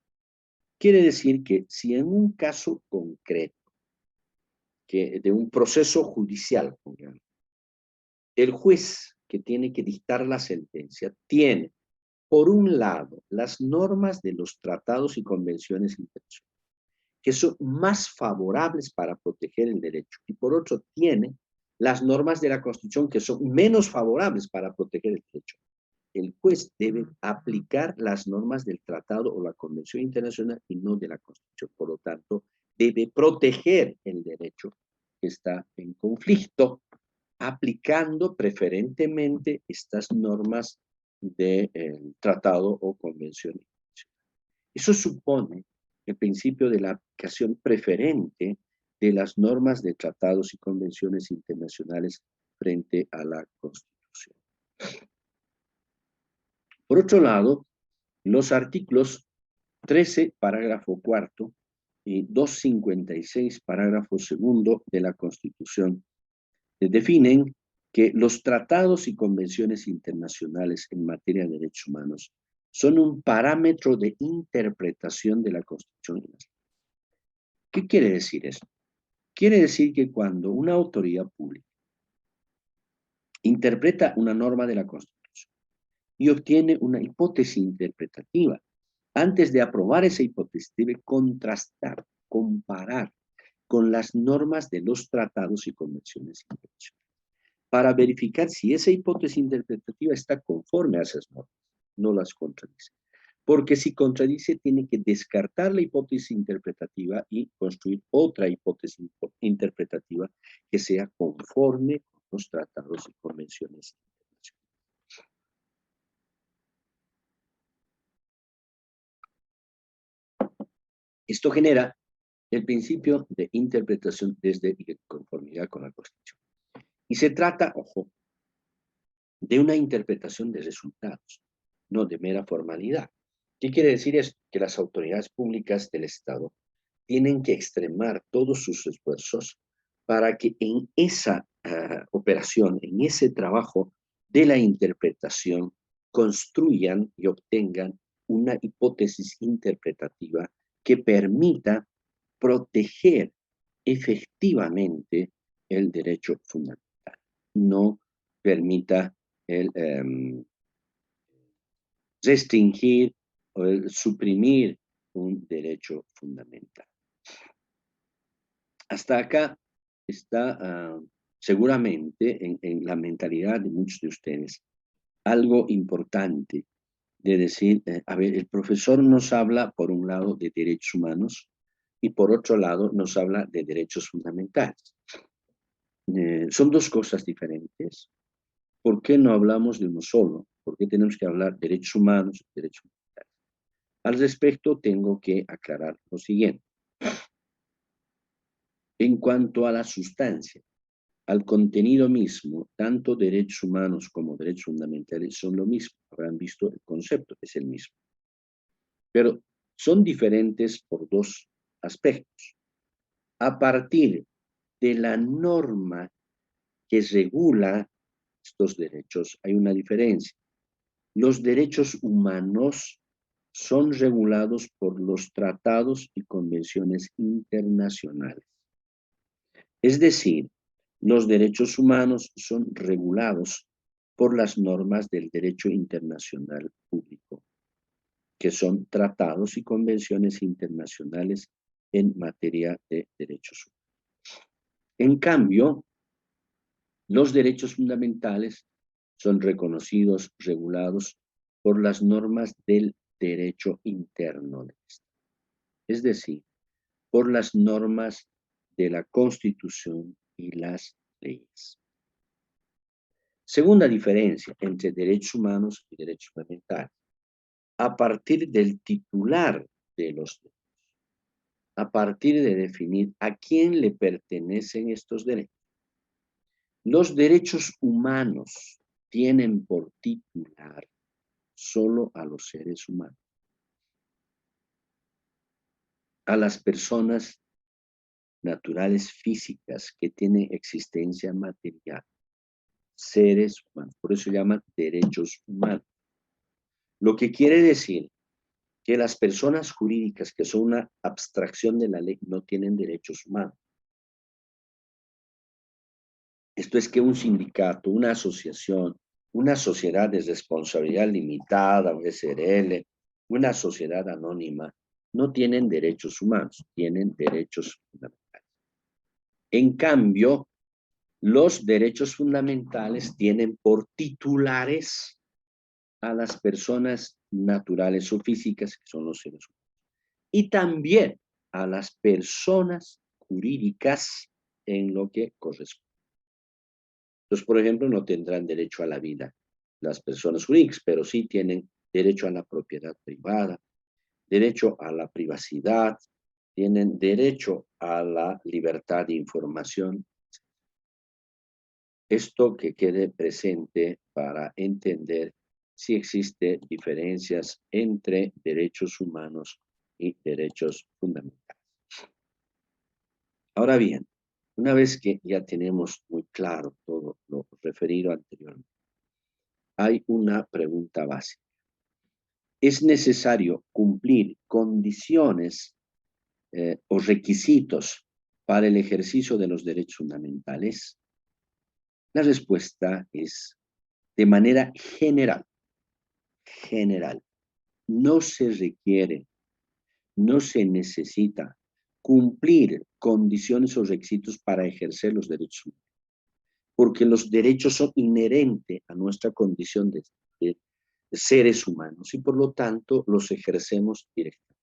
Quiere decir que si en un caso concreto, que de un proceso judicial, el juez que tiene que dictar la sentencia tiene, por un lado, las normas de los tratados y convenciones internacionales, que son más favorables para proteger el derecho, y por otro tiene las normas de la Constitución que son menos favorables para proteger el derecho. El juez debe aplicar las normas del tratado o la convención internacional y no de la Constitución. Por lo tanto, debe proteger el derecho que está en conflicto, aplicando preferentemente estas normas del tratado o convención internacional. Eso supone el principio de la aplicación preferente de las normas de tratados y convenciones internacionales frente a la Constitución. Por otro lado, los artículos 13, parágrafo cuarto, y 256, parágrafo segundo de la Constitución definen que los tratados y convenciones internacionales en materia de derechos humanos son un parámetro de interpretación de la Constitución. ¿Qué quiere decir esto? Quiere decir que cuando una autoridad pública interpreta una norma de la Constitución y obtiene una hipótesis interpretativa, antes de aprobar esa hipótesis debe contrastar, comparar con las normas de los tratados y convenciones internacionales para verificar si esa hipótesis interpretativa está conforme a esas normas, no las contradice. Porque si contradice, tiene que descartar la hipótesis interpretativa y construir otra hipótesis interpretativa que sea conforme con los tratados y convenciones internacionales. Esto genera el principio de interpretación desde y de conformidad con la Constitución. Y se trata, ojo, de una interpretación de resultados, no de mera formalidad. ¿Qué quiere decir esto? Que las autoridades públicas del Estado tienen que extremar todos sus esfuerzos para que en esa operación, en ese trabajo de la interpretación, construyan y obtengan una hipótesis interpretativa que permita proteger efectivamente el derecho fundamental, no permita el restringir o el suprimir un derecho fundamental. Hasta acá está seguramente en la mentalidad de muchos de ustedes algo importante de decir, a ver, el profesor nos habla por un lado de derechos humanos y por otro lado nos habla de derechos fundamentales. Son dos cosas diferentes. ¿Por qué no hablamos de uno solo? ¿Por qué tenemos que hablar de derechos humanos y derechos fundamentales? Al respecto, tengo que aclarar lo siguiente. En cuanto a la sustancia, al contenido mismo, tanto derechos humanos como derechos fundamentales son lo mismo. Habrán visto el concepto, es el mismo. Pero son diferentes por dos aspectos. A partir de la norma que regula estos derechos, hay una diferencia. Los derechos humanos son regulados por los tratados y convenciones internacionales. Es decir, los derechos humanos son regulados por las normas del derecho internacional público, que son tratados y convenciones internacionales en materia de derechos humanos. En cambio, los derechos fundamentales son reconocidos, regulados por las normas del derecho interno del Estado, es decir, por las normas de la Constitución y las leyes. Segunda diferencia entre derechos humanos y derechos fundamentales. A partir del titular de los derechos, a partir de definir a quién le pertenecen estos derechos. Los derechos humanos tienen por titular solo a los seres humanos, a las personas naturales físicas que tienen existencia material, seres humanos, por eso se llaman derechos humanos. Lo que quiere decir que las personas jurídicas, que son una abstracción de la ley, no tienen derechos humanos. Esto es que un sindicato, una asociación, una sociedad de responsabilidad limitada, un SRL, una sociedad anónima, no tienen derechos humanos, tienen derechos fundamentales. En cambio, los derechos fundamentales tienen por titulares a las personas naturales o físicas, que son los seres humanos, y también a las personas jurídicas en lo que corresponde. Entonces, por ejemplo, no tendrán derecho a la vida las personas jurídicas, pero sí tienen derecho a la propiedad privada, derecho a la privacidad, tienen derecho a la libertad de información. Esto que quede presente para entender si existen diferencias entre derechos humanos y derechos fundamentales. Ahora bien, una vez que ya tenemos muy claro todo lo referido anteriormente, hay una pregunta básica. ¿Es necesario cumplir condiciones o requisitos para el ejercicio de los derechos fundamentales? La respuesta es de manera general. No se requiere, no se necesita cumplir condiciones o requisitos para ejercer los derechos humanos, porque los derechos son inherentes a nuestra condición de seres humanos y por lo tanto los ejercemos directamente.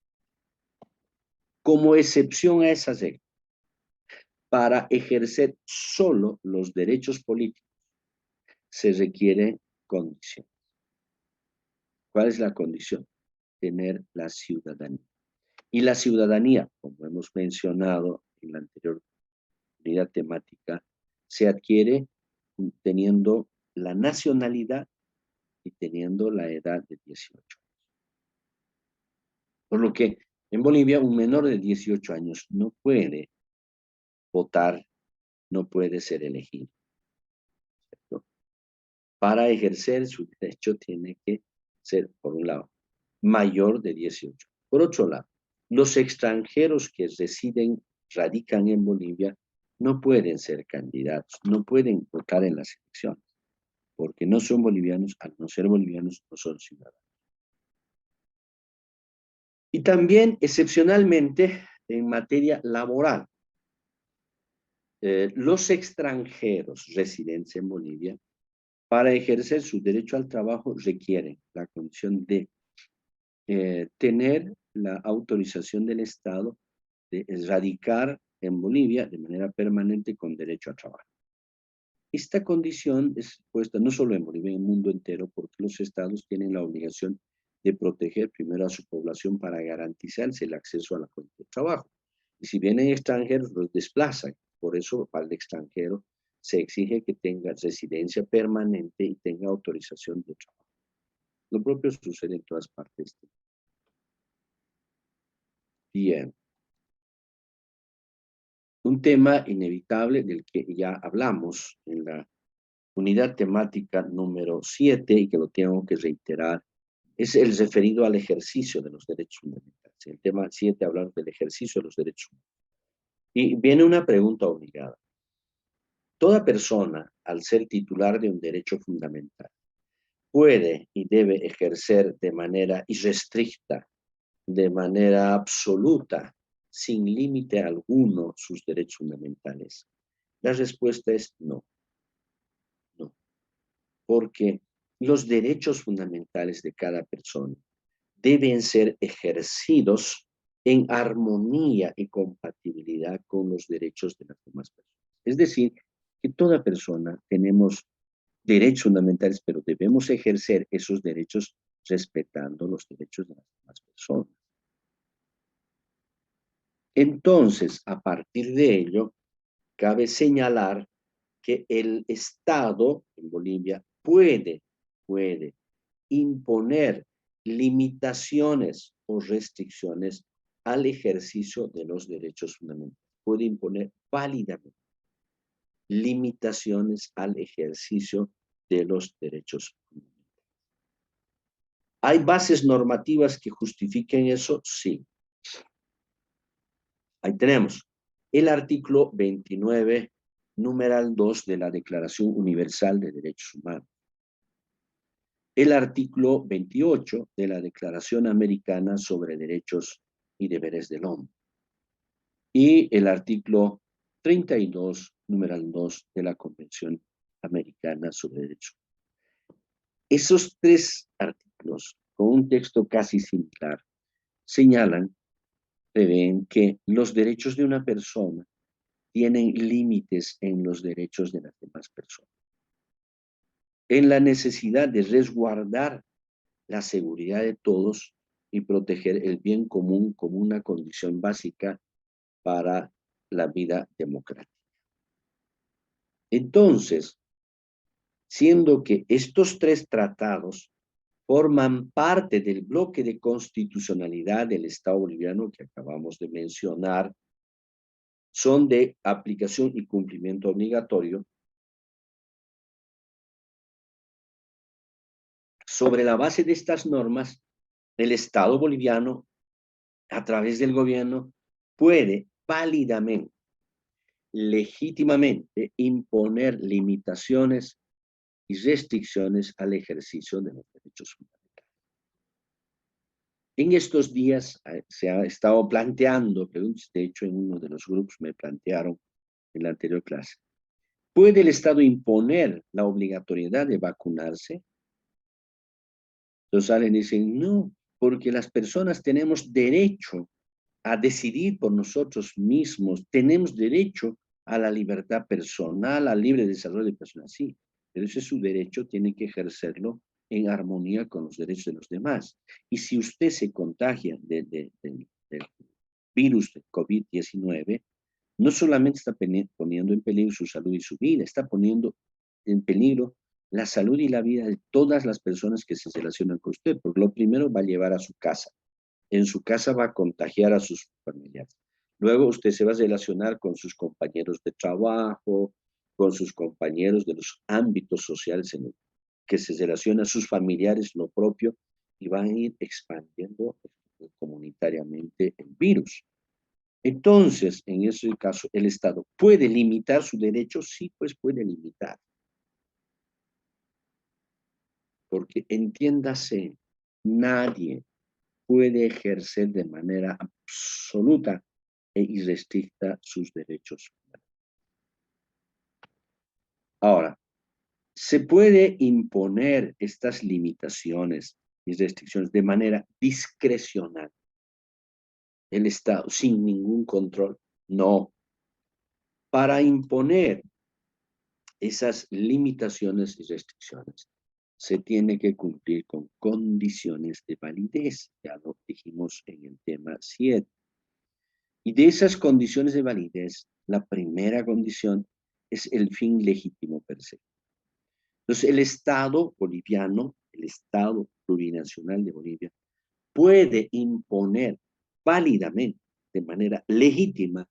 Como excepción a esa regla, para ejercer solo los derechos políticos se requieren condiciones. ¿Cuál es la condición? Tener la ciudadanía. Y la ciudadanía, como hemos mencionado en la anterior unidad temática, se adquiere teniendo la nacionalidad y teniendo la edad de 18 años. Por lo que en Bolivia un menor de 18 años no puede votar, no puede ser elegido, ¿cierto? Para ejercer su derecho tiene que ser, por un lado, mayor de 18. Por otro lado, los extranjeros que radican en Bolivia, no pueden ser candidatos, no pueden votar en las elecciones, porque no son bolivianos, al no ser bolivianos no son ciudadanos. Y también, excepcionalmente, en materia laboral, los extranjeros residentes en Bolivia, para ejercer su derecho al trabajo, requieren la condición de tener la autorización del Estado de radicar en Bolivia de manera permanente con derecho a trabajo. Esta condición es puesta no solo en Bolivia, en el mundo entero, porque los estados tienen la obligación de proteger primero a su población para garantizarse el acceso a la fuente de trabajo. Y si vienen extranjeros, los desplazan. Por eso al extranjero se exige que tenga residencia permanente y tenga autorización de trabajo. Lo propio sucede en todas partes. Bien. Un tema inevitable del que ya hablamos en la unidad temática número 7 y que lo tengo que reiterar, es el referido al ejercicio de los derechos fundamentales. El tema 7 habla del ejercicio de los derechos humanos. Y viene una pregunta obligada. Toda persona, al ser titular de un derecho fundamental, puede y debe ejercer de manera irrestricta, de manera absoluta, sin límite alguno, sus derechos fundamentales. La respuesta es no, no, porque los derechos fundamentales de cada persona deben ser ejercidos en armonía y compatibilidad con los derechos de las demás personas. Es decir, que toda persona tenemos derechos fundamentales, pero debemos ejercer esos derechos respetando los derechos de las demás personas. Entonces, a partir de ello, cabe señalar que el Estado en Bolivia puede imponer limitaciones o restricciones al ejercicio de los derechos fundamentales. Puede imponer válidamente limitaciones al ejercicio de los derechos fundamentales. ¿Hay bases normativas que justifiquen eso? Sí. Ahí tenemos el artículo 29, numeral 2 de la Declaración Universal de Derechos Humanos. El artículo 28 de la Declaración Americana sobre Derechos y Deberes del Hombre. Y el artículo 32, numeral 2 de la Convención Americana sobre Derechos Humanos. Esos tres artículos, con un texto casi similar, señalan, prevén que los derechos de una persona tienen límites en los derechos de las demás personas. En la necesidad de resguardar la seguridad de todos y proteger el bien común como una condición básica para la vida democrática. Entonces, siendo que estos tres tratados forman parte del bloque de constitucionalidad del Estado boliviano que acabamos de mencionar, son de aplicación y cumplimiento obligatorio. Sobre la base de estas normas, el Estado boliviano, a través del gobierno, puede válidamente, legítimamente, imponer limitaciones y restricciones al ejercicio de los derechos fundamentales. En estos días se ha estado planteando, de hecho en uno de los grupos me plantearon en la anterior clase, ¿puede el Estado imponer la obligatoriedad de vacunarse? Entonces salen y dicen, no, porque las personas tenemos derecho a decidir por nosotros mismos, tenemos derecho a la libertad personal, al libre desarrollo personal, sí, pero ese es su derecho, tiene que ejercerlo en armonía con los derechos de los demás. Y si usted se contagia del virus de COVID-19, no solamente está poniendo en peligro su salud y su vida, está poniendo en peligro la salud y la vida de todas las personas que se relacionan con usted, porque lo primero va a llevar a su casa. En su casa va a contagiar a sus familiares. Luego usted se va a relacionar con sus compañeros de trabajo, con sus compañeros de los ámbitos sociales en el que se relacionan sus familiares, lo propio, y van a ir expandiendo comunitariamente el virus. Entonces, en ese caso, el Estado puede limitar su derecho, sí, pues puede limitar. Porque entiéndase, nadie puede ejercer de manera absoluta e irrestricta sus derechos humanos. Ahora, se puede imponer estas limitaciones y restricciones de manera discrecional. El Estado, sin ningún control, no. Para imponer esas limitaciones y restricciones, se tiene que cumplir con condiciones de validez. Ya lo dijimos en el tema 7. Y de esas condiciones de validez, la primera condición es el fin legítimo per se. Entonces, el Estado boliviano, el Estado plurinacional de Bolivia, puede imponer válidamente, de manera legítima,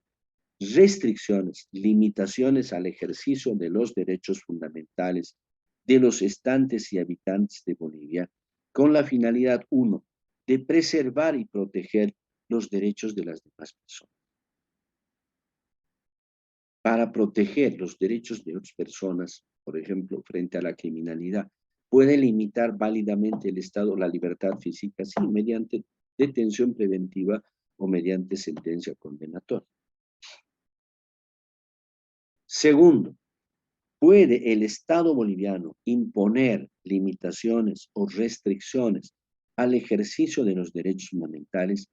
restricciones, limitaciones al ejercicio de los derechos fundamentales de los estantes y habitantes de Bolivia, con la finalidad, uno, de preservar y proteger los derechos de las demás personas. Para proteger los derechos de otras personas, por ejemplo, frente a la criminalidad, puede limitar válidamente el Estado la libertad física, sí, mediante detención preventiva o mediante sentencia condenatoria. Segundo, ¿puede el Estado boliviano imponer limitaciones o restricciones al ejercicio de los derechos fundamentales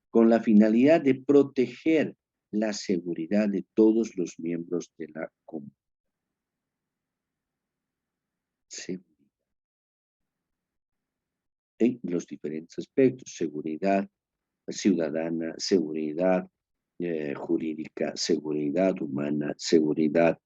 con la finalidad de proteger la seguridad de todos los miembros de la comunidad? En los diferentes aspectos: seguridad ciudadana, seguridad jurídica, seguridad humana, seguridad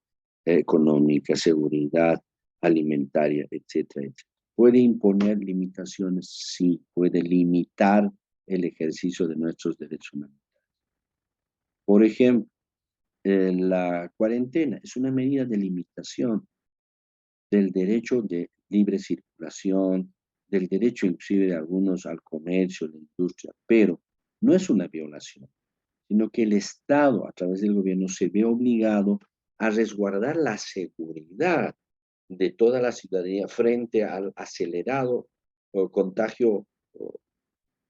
económica, seguridad alimentaria, etcétera, etcétera. ¿Puede imponer limitaciones? Sí, puede limitar el ejercicio de nuestros derechos fundamentales. Por ejemplo, la cuarentena es una medida de limitación del derecho de libre circulación, del derecho inclusive de algunos al comercio, la industria, pero no es una violación, sino que el Estado, a través del gobierno, se ve obligado a resguardar la seguridad de toda la ciudadanía frente al acelerado contagio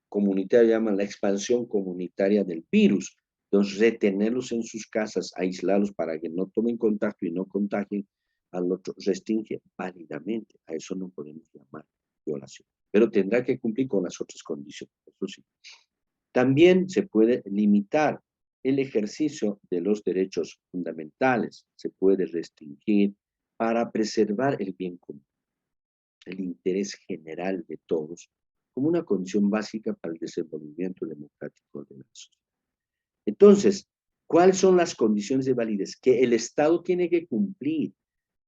comunitario, llaman la expansión comunitaria del virus. Entonces, retenerlos en sus casas, aislarlos para que no tomen contacto y no contagien al otro, restringe válidamente. A eso no podemos llamar violación. Pero tendrá que cumplir con las otras condiciones, eso sí. También se puede limitar el ejercicio de los derechos fundamentales, se puede restringir para preservar el bien común, el interés general de todos, como una condición básica para el desenvolvimiento democrático de la sociedad. Entonces, ¿cuáles son las condiciones de validez que el Estado tiene que cumplir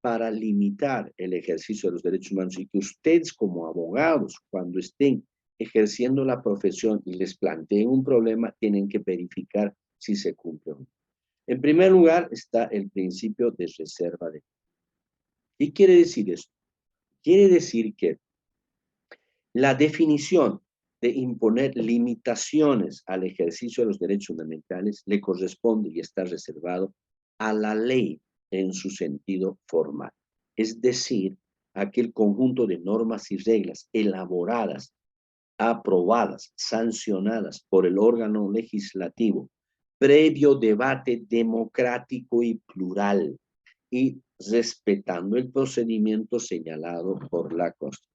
para limitar el ejercicio de los derechos humanos y que ustedes como abogados, cuando estén ejerciendo la profesión y les planteen un problema, tienen que verificar si se cumple o no? En primer lugar está el principio de reserva de. ¿Qué quiere decir esto? Quiere decir que la definición de imponer limitaciones al ejercicio de los derechos fundamentales le corresponde y está reservado a la ley en su sentido formal. Es decir, aquel conjunto de normas y reglas elaboradas, aprobadas, sancionadas por el órgano legislativo, previo debate democrático y plural, y respetando el procedimiento señalado por la Constitución.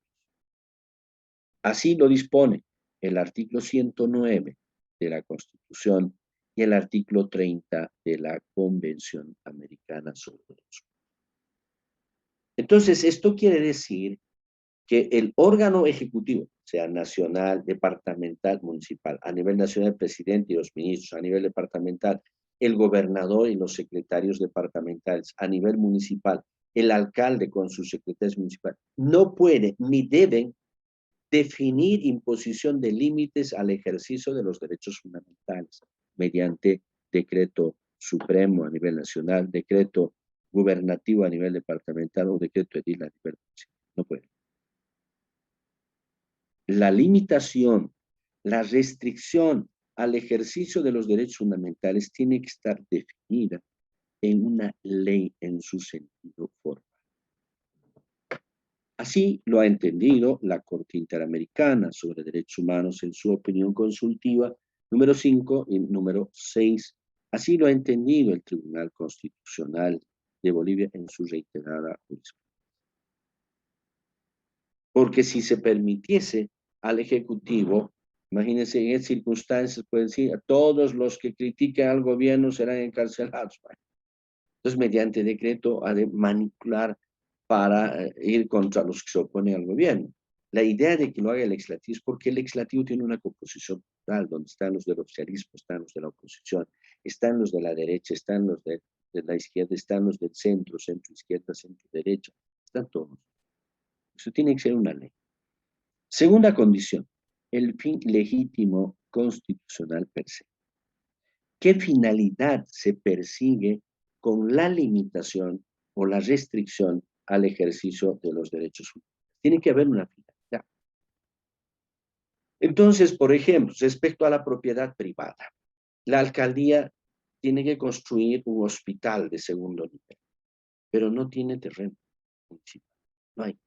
Así lo dispone el artículo 109 de la Constitución y el artículo 30 de la Convención Americana sobre Derechos Humanos. Entonces, esto quiere decir que el órgano ejecutivo, sea nacional, departamental, municipal, a nivel nacional el presidente y los ministros, a nivel departamental el gobernador y los secretarios departamentales, a nivel municipal el alcalde con sus secretarios municipales, no puede ni deben definir imposición de límites al ejercicio de los derechos fundamentales mediante decreto supremo a nivel nacional, decreto gubernativo a nivel departamental o decreto edil a nivel municipal. No puede. La limitación, la restricción al ejercicio de los derechos fundamentales tiene que estar definida en una ley en su sentido formal. Así lo ha entendido la Corte Interamericana sobre Derechos Humanos en su opinión consultiva número 5 y número 6. Así lo ha entendido el Tribunal Constitucional de Bolivia en su reiterada jurisprudencia. Porque si se permitiese al Ejecutivo, imagínense, en estas circunstancias pueden decir, a todos los que critiquen al gobierno serán encarcelados. Entonces, mediante decreto ha de manipular para ir contra los que se oponen al gobierno. La idea de que lo haga el legislativo es porque el legislativo tiene una composición total, donde están los del oficialismo, están los de la oposición, están los de la derecha, están los de la izquierda, están los del centro, centro izquierda, centro derecha, están todos. Eso tiene que ser una ley. Segunda condición, el fin legítimo constitucional per se. ¿Qué finalidad se persigue con la limitación o la restricción al ejercicio de los derechos humanos? Tiene que haber una finalidad. Entonces, por ejemplo, respecto a la propiedad privada, la alcaldía tiene que construir un hospital de segundo nivel, pero no tiene terreno municipal, no hay.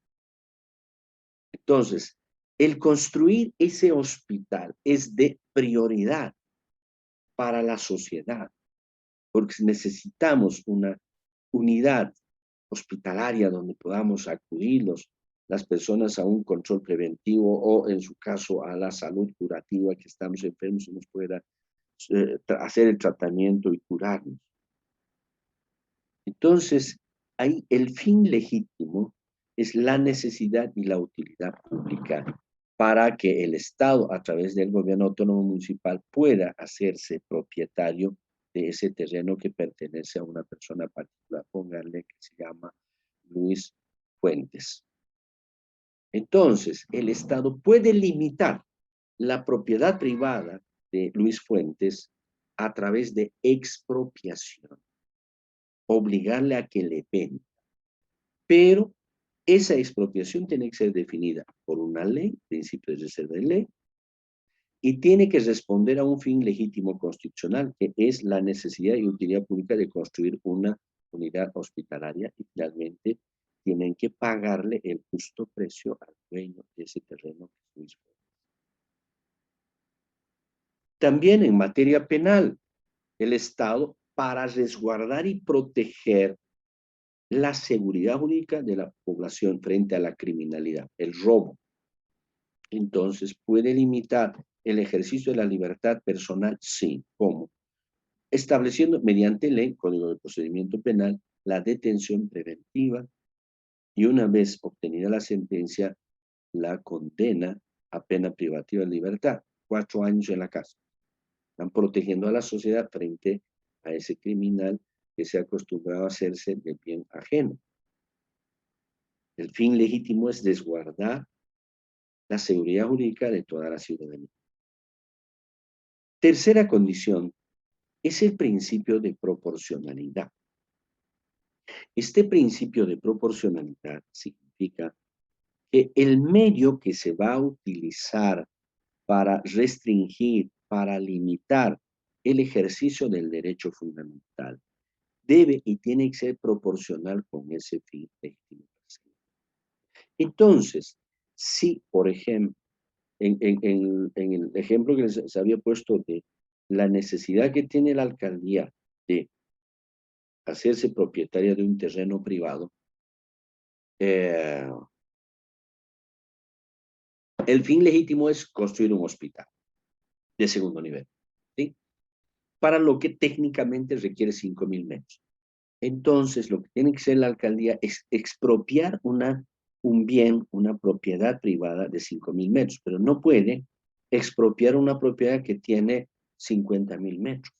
Entonces, el construir ese hospital es de prioridad para la sociedad, porque necesitamos una unidad hospitalaria donde podamos acudir las personas a un control preventivo o, en su caso, a la salud curativa, que estamos enfermos y nos pueda hacer el tratamiento y curarnos. Entonces, ahí el fin legítimo es la necesidad y la utilidad pública para que el Estado, a través del gobierno autónomo municipal, pueda hacerse propietario de ese terreno que pertenece a una persona particular, póngale que se llama Luis Fuentes. Entonces, el Estado puede limitar la propiedad privada de Luis Fuentes a través de expropiación, obligarle a que le venda. Pero esa expropiación tiene que ser definida por una ley, principio de reserva de ley, y tiene que responder a un fin legítimo constitucional, que es la necesidad y utilidad pública de construir una unidad hospitalaria, y finalmente tienen que pagarle el justo precio al dueño de ese terreno que es Luis Fuentes. También en materia penal, el Estado, para resguardar y proteger la seguridad jurídica de la población frente a la criminalidad, el robo, entonces puede limitar el ejercicio de la libertad personal, sí. ¿Cómo? Estableciendo mediante ley, Código de Procedimiento Penal, la detención preventiva y, una vez obtenida la sentencia, la condena a pena privativa de libertad, 4 años en la cárcel. Están protegiendo a la sociedad frente a ese criminal que se ha acostumbrado a hacerse de bien ajeno. El fin legítimo es resguardar la seguridad jurídica de toda la ciudadanía. Tercera condición es el principio de proporcionalidad. Este principio de proporcionalidad significa que el medio que se va a utilizar para restringir, para limitar el ejercicio del derecho fundamental debe y tiene que ser proporcional con ese fin legítimo. Entonces, si, por ejemplo, en el ejemplo que les había puesto de la necesidad que tiene la alcaldía de hacerse propietaria de un terreno privado, el fin legítimo es construir un hospital de segundo nivel, ¿sí? Para lo que técnicamente requiere 5.000 metros. Entonces, lo que tiene que hacer la alcaldía es expropiar un bien, una propiedad privada de 5.000 metros, pero no puede expropiar una propiedad que tiene 50.000 metros.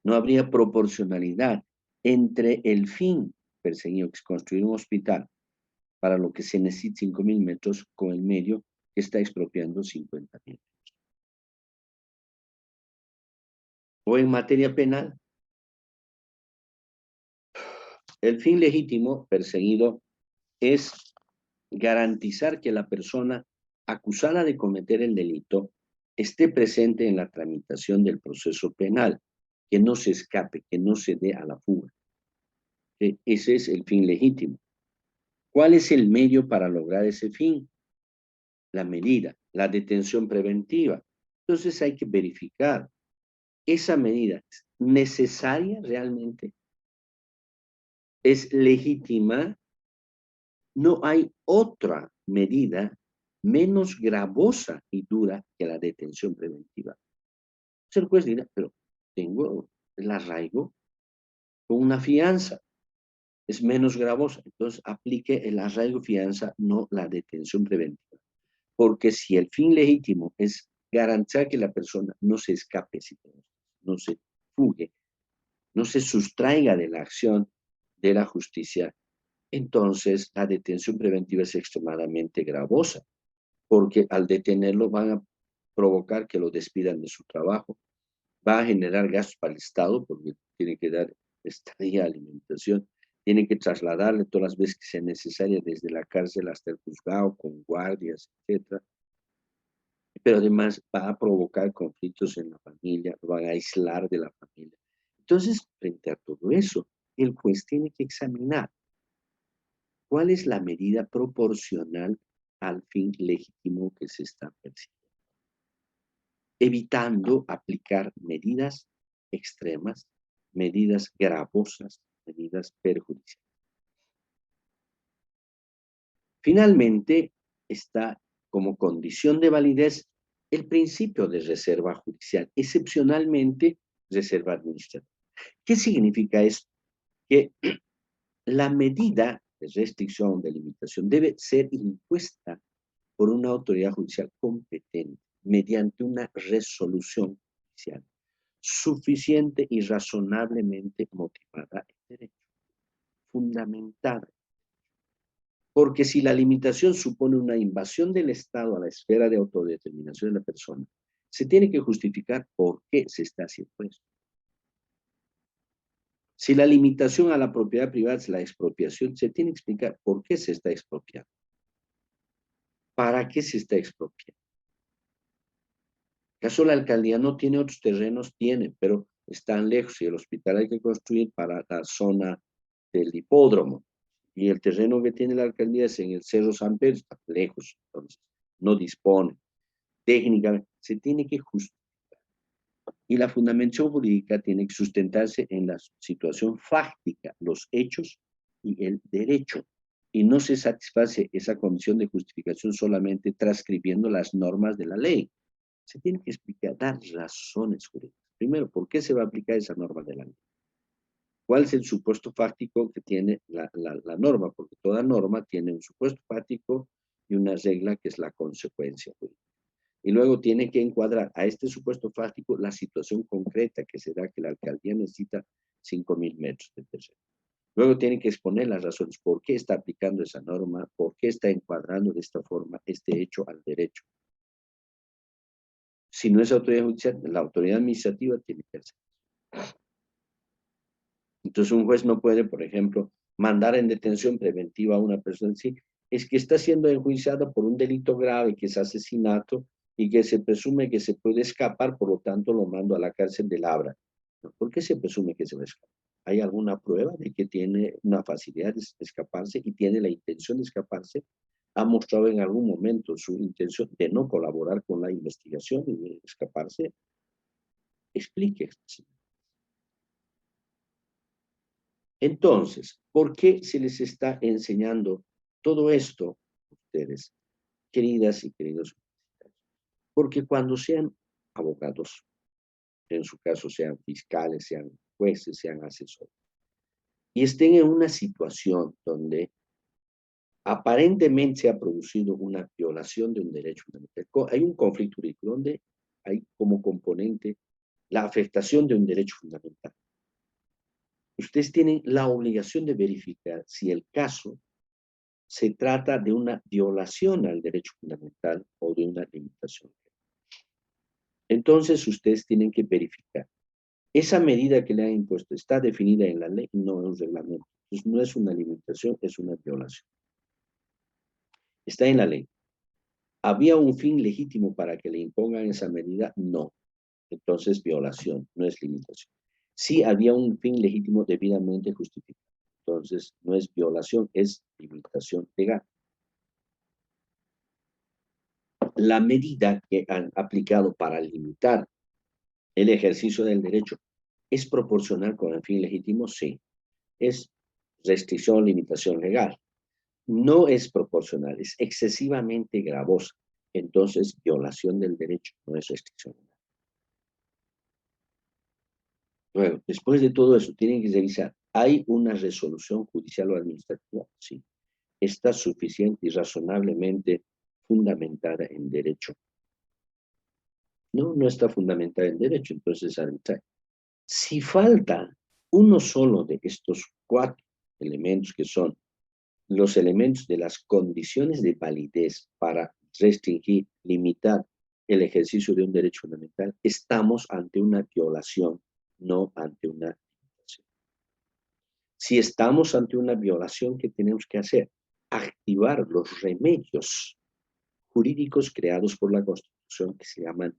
No habría proporcionalidad entre el fin perseguido, que es construir un hospital, para lo que se necesita 5.000 metros, con el medio que está expropiando 50.000 metros. O en materia penal, el fin legítimo perseguido es garantizar que la persona acusada de cometer el delito esté presente en la tramitación del proceso penal, que no se escape, que no se dé a la fuga. Ese es el fin legítimo. ¿Cuál es el medio para lograr ese fin? La medida, la detención preventiva. Entonces hay que verificar, ¿esa medida es necesaria realmente? ¿Es legítima? No hay otra medida menos gravosa y dura que la detención preventiva. El juez dirá, pero tengo el arraigo con una fianza. es menos gravosa. Entonces, aplique el arraigo fianza, no la detención preventiva. Porque si el fin legítimo es garantizar que la persona no se escape, no se fugue, no se sustraiga de la acción de la justicia, entonces la detención preventiva es extremadamente gravosa, porque al detenerlo van a provocar que lo despidan de su trabajo, va a generar gastos para el Estado, porque tiene que dar estadía, alimentación, tiene que trasladarle todas las veces que sea necesaria desde la cárcel hasta el juzgado, con guardias, etcétera. Pero además va a provocar conflictos en la familia, lo van a aislar de la familia. Entonces, frente a todo eso, el juez tiene que examinar cuál es la medida proporcional al fin legítimo que se está persiguiendo, evitando aplicar medidas extremas, medidas gravosas, medidas perjudiciales. Finalmente, está como condición de validez el principio de reserva judicial, excepcionalmente reserva administrativa. ¿Qué significa esto? Que la medida de restricción, de limitación, debe ser impuesta por una autoridad judicial competente mediante una resolución judicial suficiente y razonablemente motivada en derecho, fundamentada. Porque si la limitación supone una invasión del Estado a la esfera de autodeterminación de la persona, se tiene que justificar por qué se está haciendo eso. Si la limitación a la propiedad privada es la expropiación, se tiene que explicar por qué se está expropiando. ¿Para qué se está expropiando? ¿Acaso la alcaldía no tiene otros terrenos? Tiene, pero están lejos y el hospital hay que construir para la zona del hipódromo. Y el terreno que tiene la alcaldía es en el Cerro San Pedro, está lejos, entonces no dispone. Técnicamente se tiene que justificar. Y la fundamentación jurídica tiene que sustentarse en la situación fáctica, los hechos y el derecho. Y no se satisface esa condición de justificación solamente transcribiendo las normas de la ley. Se tiene que explicar, dar razones jurídicas. Primero, ¿por qué se va a aplicar esa norma de la ley? ¿Cuál es el supuesto fáctico que tiene la norma? Porque toda norma tiene un supuesto fáctico y una regla que es la consecuencia jurídica. Y luego tiene que encuadrar a este supuesto fáctico la situación concreta que se da que la alcaldía necesita 5.000 metros de terreno. Luego tiene que exponer las razones por qué está aplicando esa norma, por qué está encuadrando de esta forma este hecho al derecho. Si no es autoridad judicial, la autoridad administrativa tiene que hacer. Entonces un juez no puede, por ejemplo, mandar en detención preventiva a una persona, sí, es que está siendo enjuiciada por un delito grave que es asesinato y que se presume que se puede escapar, por lo tanto lo mando a la cárcel de Labra. ¿Por qué se presume que se va a escapar? ¿Hay alguna prueba de que tiene una facilidad de escaparse y tiene la intención de escaparse? ¿Ha mostrado en algún momento su intención de no colaborar con la investigación y de escaparse? Explique. Entonces, ¿por qué se les está enseñando todo esto a ustedes, queridas y queridos? Porque cuando sean abogados, en su caso sean fiscales, sean jueces, sean asesores, y estén en una situación donde aparentemente se ha producido una violación de un derecho fundamental, hay un conflicto jurídico donde hay como componente la afectación de un derecho fundamental. Ustedes tienen la obligación de verificar si el caso se trata de una violación al derecho fundamental o de una limitación. Entonces, ustedes tienen que verificar. Esa medida que le han impuesto está definida en la ley, no en un reglamento. Entonces, no es una limitación, es una violación. Está en la ley. ¿Había un fin legítimo para que le impongan esa medida? No. Entonces, violación, no es limitación. Sí había un fin legítimo debidamente justificado. Entonces, no es violación, es limitación legal. La medida que han aplicado para limitar el ejercicio del derecho es proporcional con el fin legítimo, sí. Es restricción, limitación legal. No es proporcional, es excesivamente gravosa. Entonces, violación del derecho no es restricción legal. Luego, después de todo eso, tienen que revisar ¿Hay una resolución judicial o administrativa? Sí. ¿Está suficiente y razonablemente fundamentada en derecho? No, no está fundamentada en derecho, entonces si falta uno solo de estos 4 elementos que son los elementos de las condiciones de validez para restringir, limitar el ejercicio de un derecho fundamental, estamos ante una violación, no ante una limitación. Si estamos ante una violación, ¿qué tenemos que hacer? Activar los remedios jurídicos creados por la Constitución que se llaman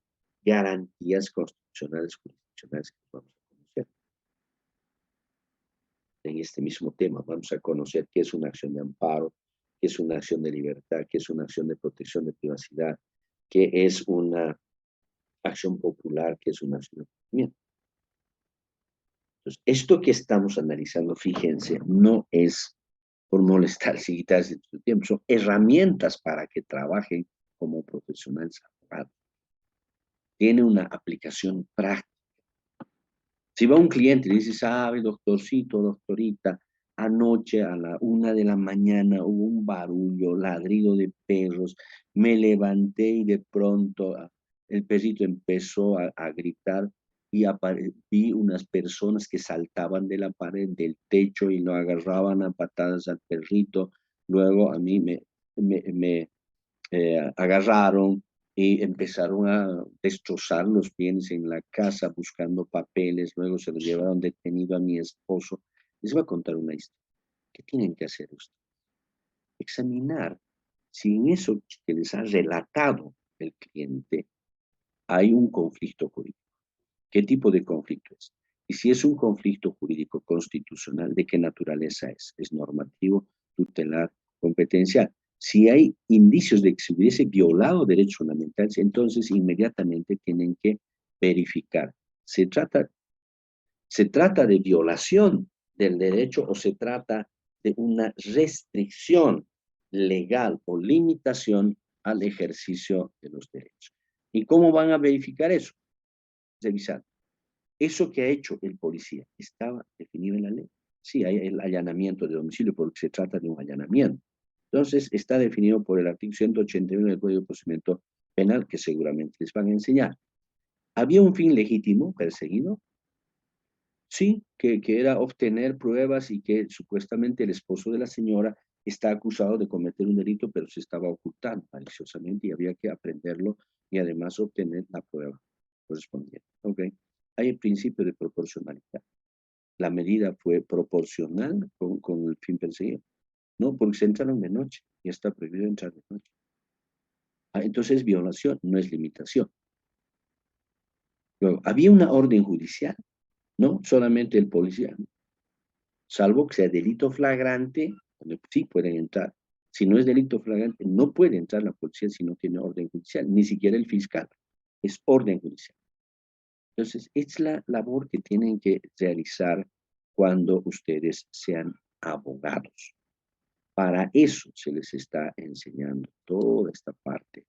garantías constitucionales jurisdiccionales que vamos a conocer. En este mismo tema vamos a conocer qué es una acción de amparo, qué es una acción de libertad, qué es una acción de protección de privacidad, qué es una acción popular, qué es una acción de cumplimiento. Entonces, esto que estamos analizando, fíjense, no es por molestarse y quitarse su tiempo, son herramientas para que trabajen como profesionales abogados. Tiene una aplicación práctica. Si va un cliente y dice, sabe, doctorcito, doctorita, anoche a la 1 de la mañana hubo un barullo, ladrido de perros, me levanté y de pronto el perrito empezó a gritar y vi unas personas que saltaban de la pared, del techo y lo agarraban a patadas al perrito. Luego a mí me agarraron y empezaron a destrozar los bienes en la casa buscando papeles, luego se lo llevaron detenido a mi esposo. Les voy a contar una historia. ¿Qué tienen que hacer ustedes? Examinar si en eso que les ha relatado el cliente hay un conflicto jurídico. ¿Qué tipo de conflicto es? Y si es un conflicto jurídico constitucional, ¿de qué naturaleza es? ¿Es normativo, tutelar, competencial? Si hay indicios de que se hubiese violado derechos fundamentales, entonces inmediatamente tienen que verificar. ¿Se trata de violación del derecho o se trata de una restricción legal o limitación al ejercicio de los derechos? ¿Y cómo van a verificar eso? Revisar. ¿Eso que ha hecho el policía estaba definido en la ley? Sí, hay el allanamiento de domicilio porque se trata de un allanamiento. Entonces, está definido por el artículo 181 del Código de Procedimiento Penal, que seguramente les van a enseñar. ¿Había un fin legítimo perseguido? Sí, que era obtener pruebas y que supuestamente el esposo de la señora está acusado de cometer un delito, pero se estaba ocultando maliciosamente y había que aprenderlo y además obtener la prueba correspondiente. ¿Ok? Hay el principio de proporcionalidad. La medida fue proporcional con el fin perseguido. No, porque se entraron de noche y está prohibido entrar de noche. Entonces es violación, no es limitación. Luego, había una orden judicial, no solamente el policía, salvo que sea delito flagrante, donde sí pueden entrar. Si no es delito flagrante, no puede entrar la policía si no tiene orden judicial, ni siquiera el fiscal. Es orden judicial. Entonces, es la labor que tienen que realizar cuando ustedes sean abogados. Para eso se les está enseñando toda esta parte,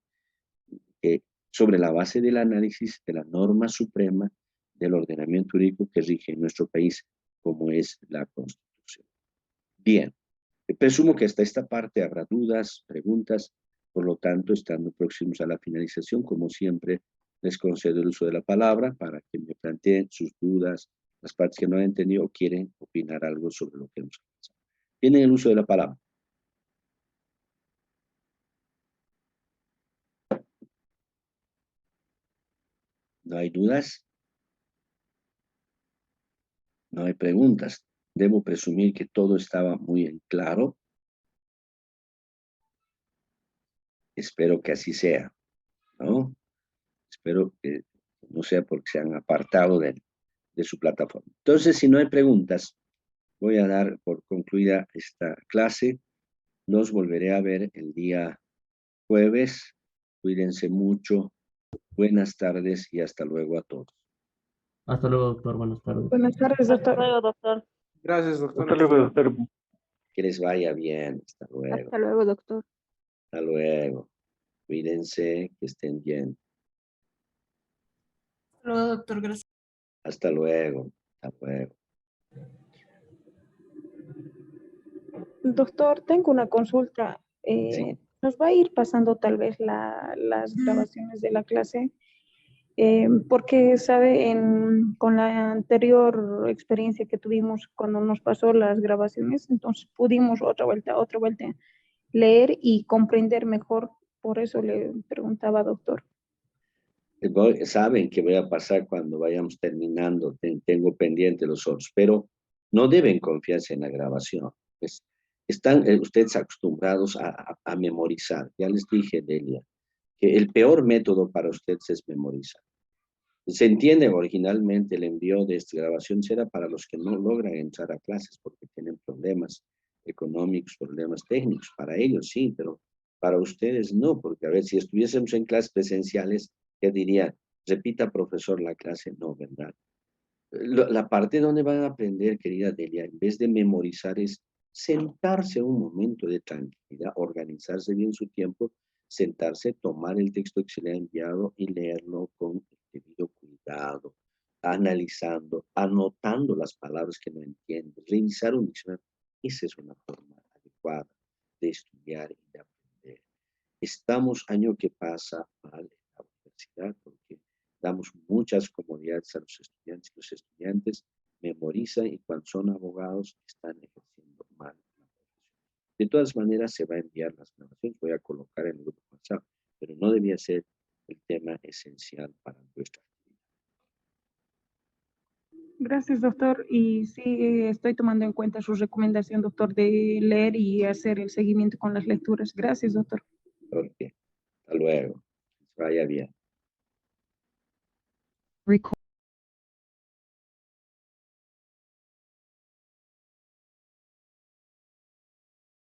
sobre la base del análisis de la norma suprema del ordenamiento jurídico que rige en nuestro país, como es la Constitución. Bien, presumo que hasta esta parte habrá dudas, preguntas, por lo tanto, estando próximos a la finalización, como siempre, les concedo el uso de la palabra para que me planteen sus dudas, las partes que no han entendido o quieren opinar algo sobre lo que hemos pensado. Tienen el uso de la palabra. ¿No hay dudas? ¿No hay preguntas? Debo presumir que todo estaba muy en claro. Espero que así sea, ¿no? Espero que no sea porque se han apartado de su plataforma. Entonces, si no hay preguntas, voy a dar por concluida esta clase. Los volveré a ver el día jueves. Cuídense mucho. Buenas tardes y hasta luego a todos. Hasta luego, doctor. Buenas tardes. Buenas tardes, Hasta doctor. luego, doctor. Gracias, doctor. Hasta luego, doctor. Que les vaya bien. Hasta luego. Hasta luego, doctor. Hasta luego. Cuídense, que estén bien. Hasta luego, doctor. Gracias. Hasta luego. Hasta luego. Doctor, tengo una consulta. Sí. Nos va a ir pasando tal vez las grabaciones de la clase, porque, sabe, con la anterior experiencia que tuvimos cuando nos pasó las grabaciones, entonces pudimos otra vuelta leer y comprender mejor. Por eso le preguntaba, doctor. Saben que voy a pasar cuando vayamos terminando, tengo pendiente los otros, pero no deben confiarse en la grabación. Están ustedes acostumbrados a memorizar. Ya les dije, Delia, que el peor método para ustedes es memorizar. Se entiende, originalmente el envío de esta grabación será para los que no logran entrar a clases porque tienen problemas económicos, problemas técnicos. Para ellos sí, pero para ustedes no, porque a ver, si estuviésemos en clases presenciales, ¿qué dirían? Repita, profesor, la clase. No, ¿verdad? La parte donde van a aprender, querida Delia, en vez de memorizar, es sentarse un momento de tranquilidad, organizarse bien su tiempo, sentarse, tomar el texto que se le ha enviado y leerlo con el debido cuidado, analizando, anotando las palabras que no entienden, revisar un diccionario. Esa es una forma adecuada de estudiar y de aprender. Estamos año que pasa mal en la universidad porque damos muchas comodidades a los estudiantes y los estudiantes memorizan y cuando son abogados están ejerciendo mal la profesión. De todas maneras se va a enviar las grabaciones, voy a colocar en el grupo WhatsApp, pero no debía ser el tema esencial para nuestra actividad. Gracias, doctor. Y sí, estoy tomando en cuenta su recomendación, doctor, de leer y hacer el seguimiento con las lecturas. Gracias, doctor. Ok, hasta luego. Que vaya bien.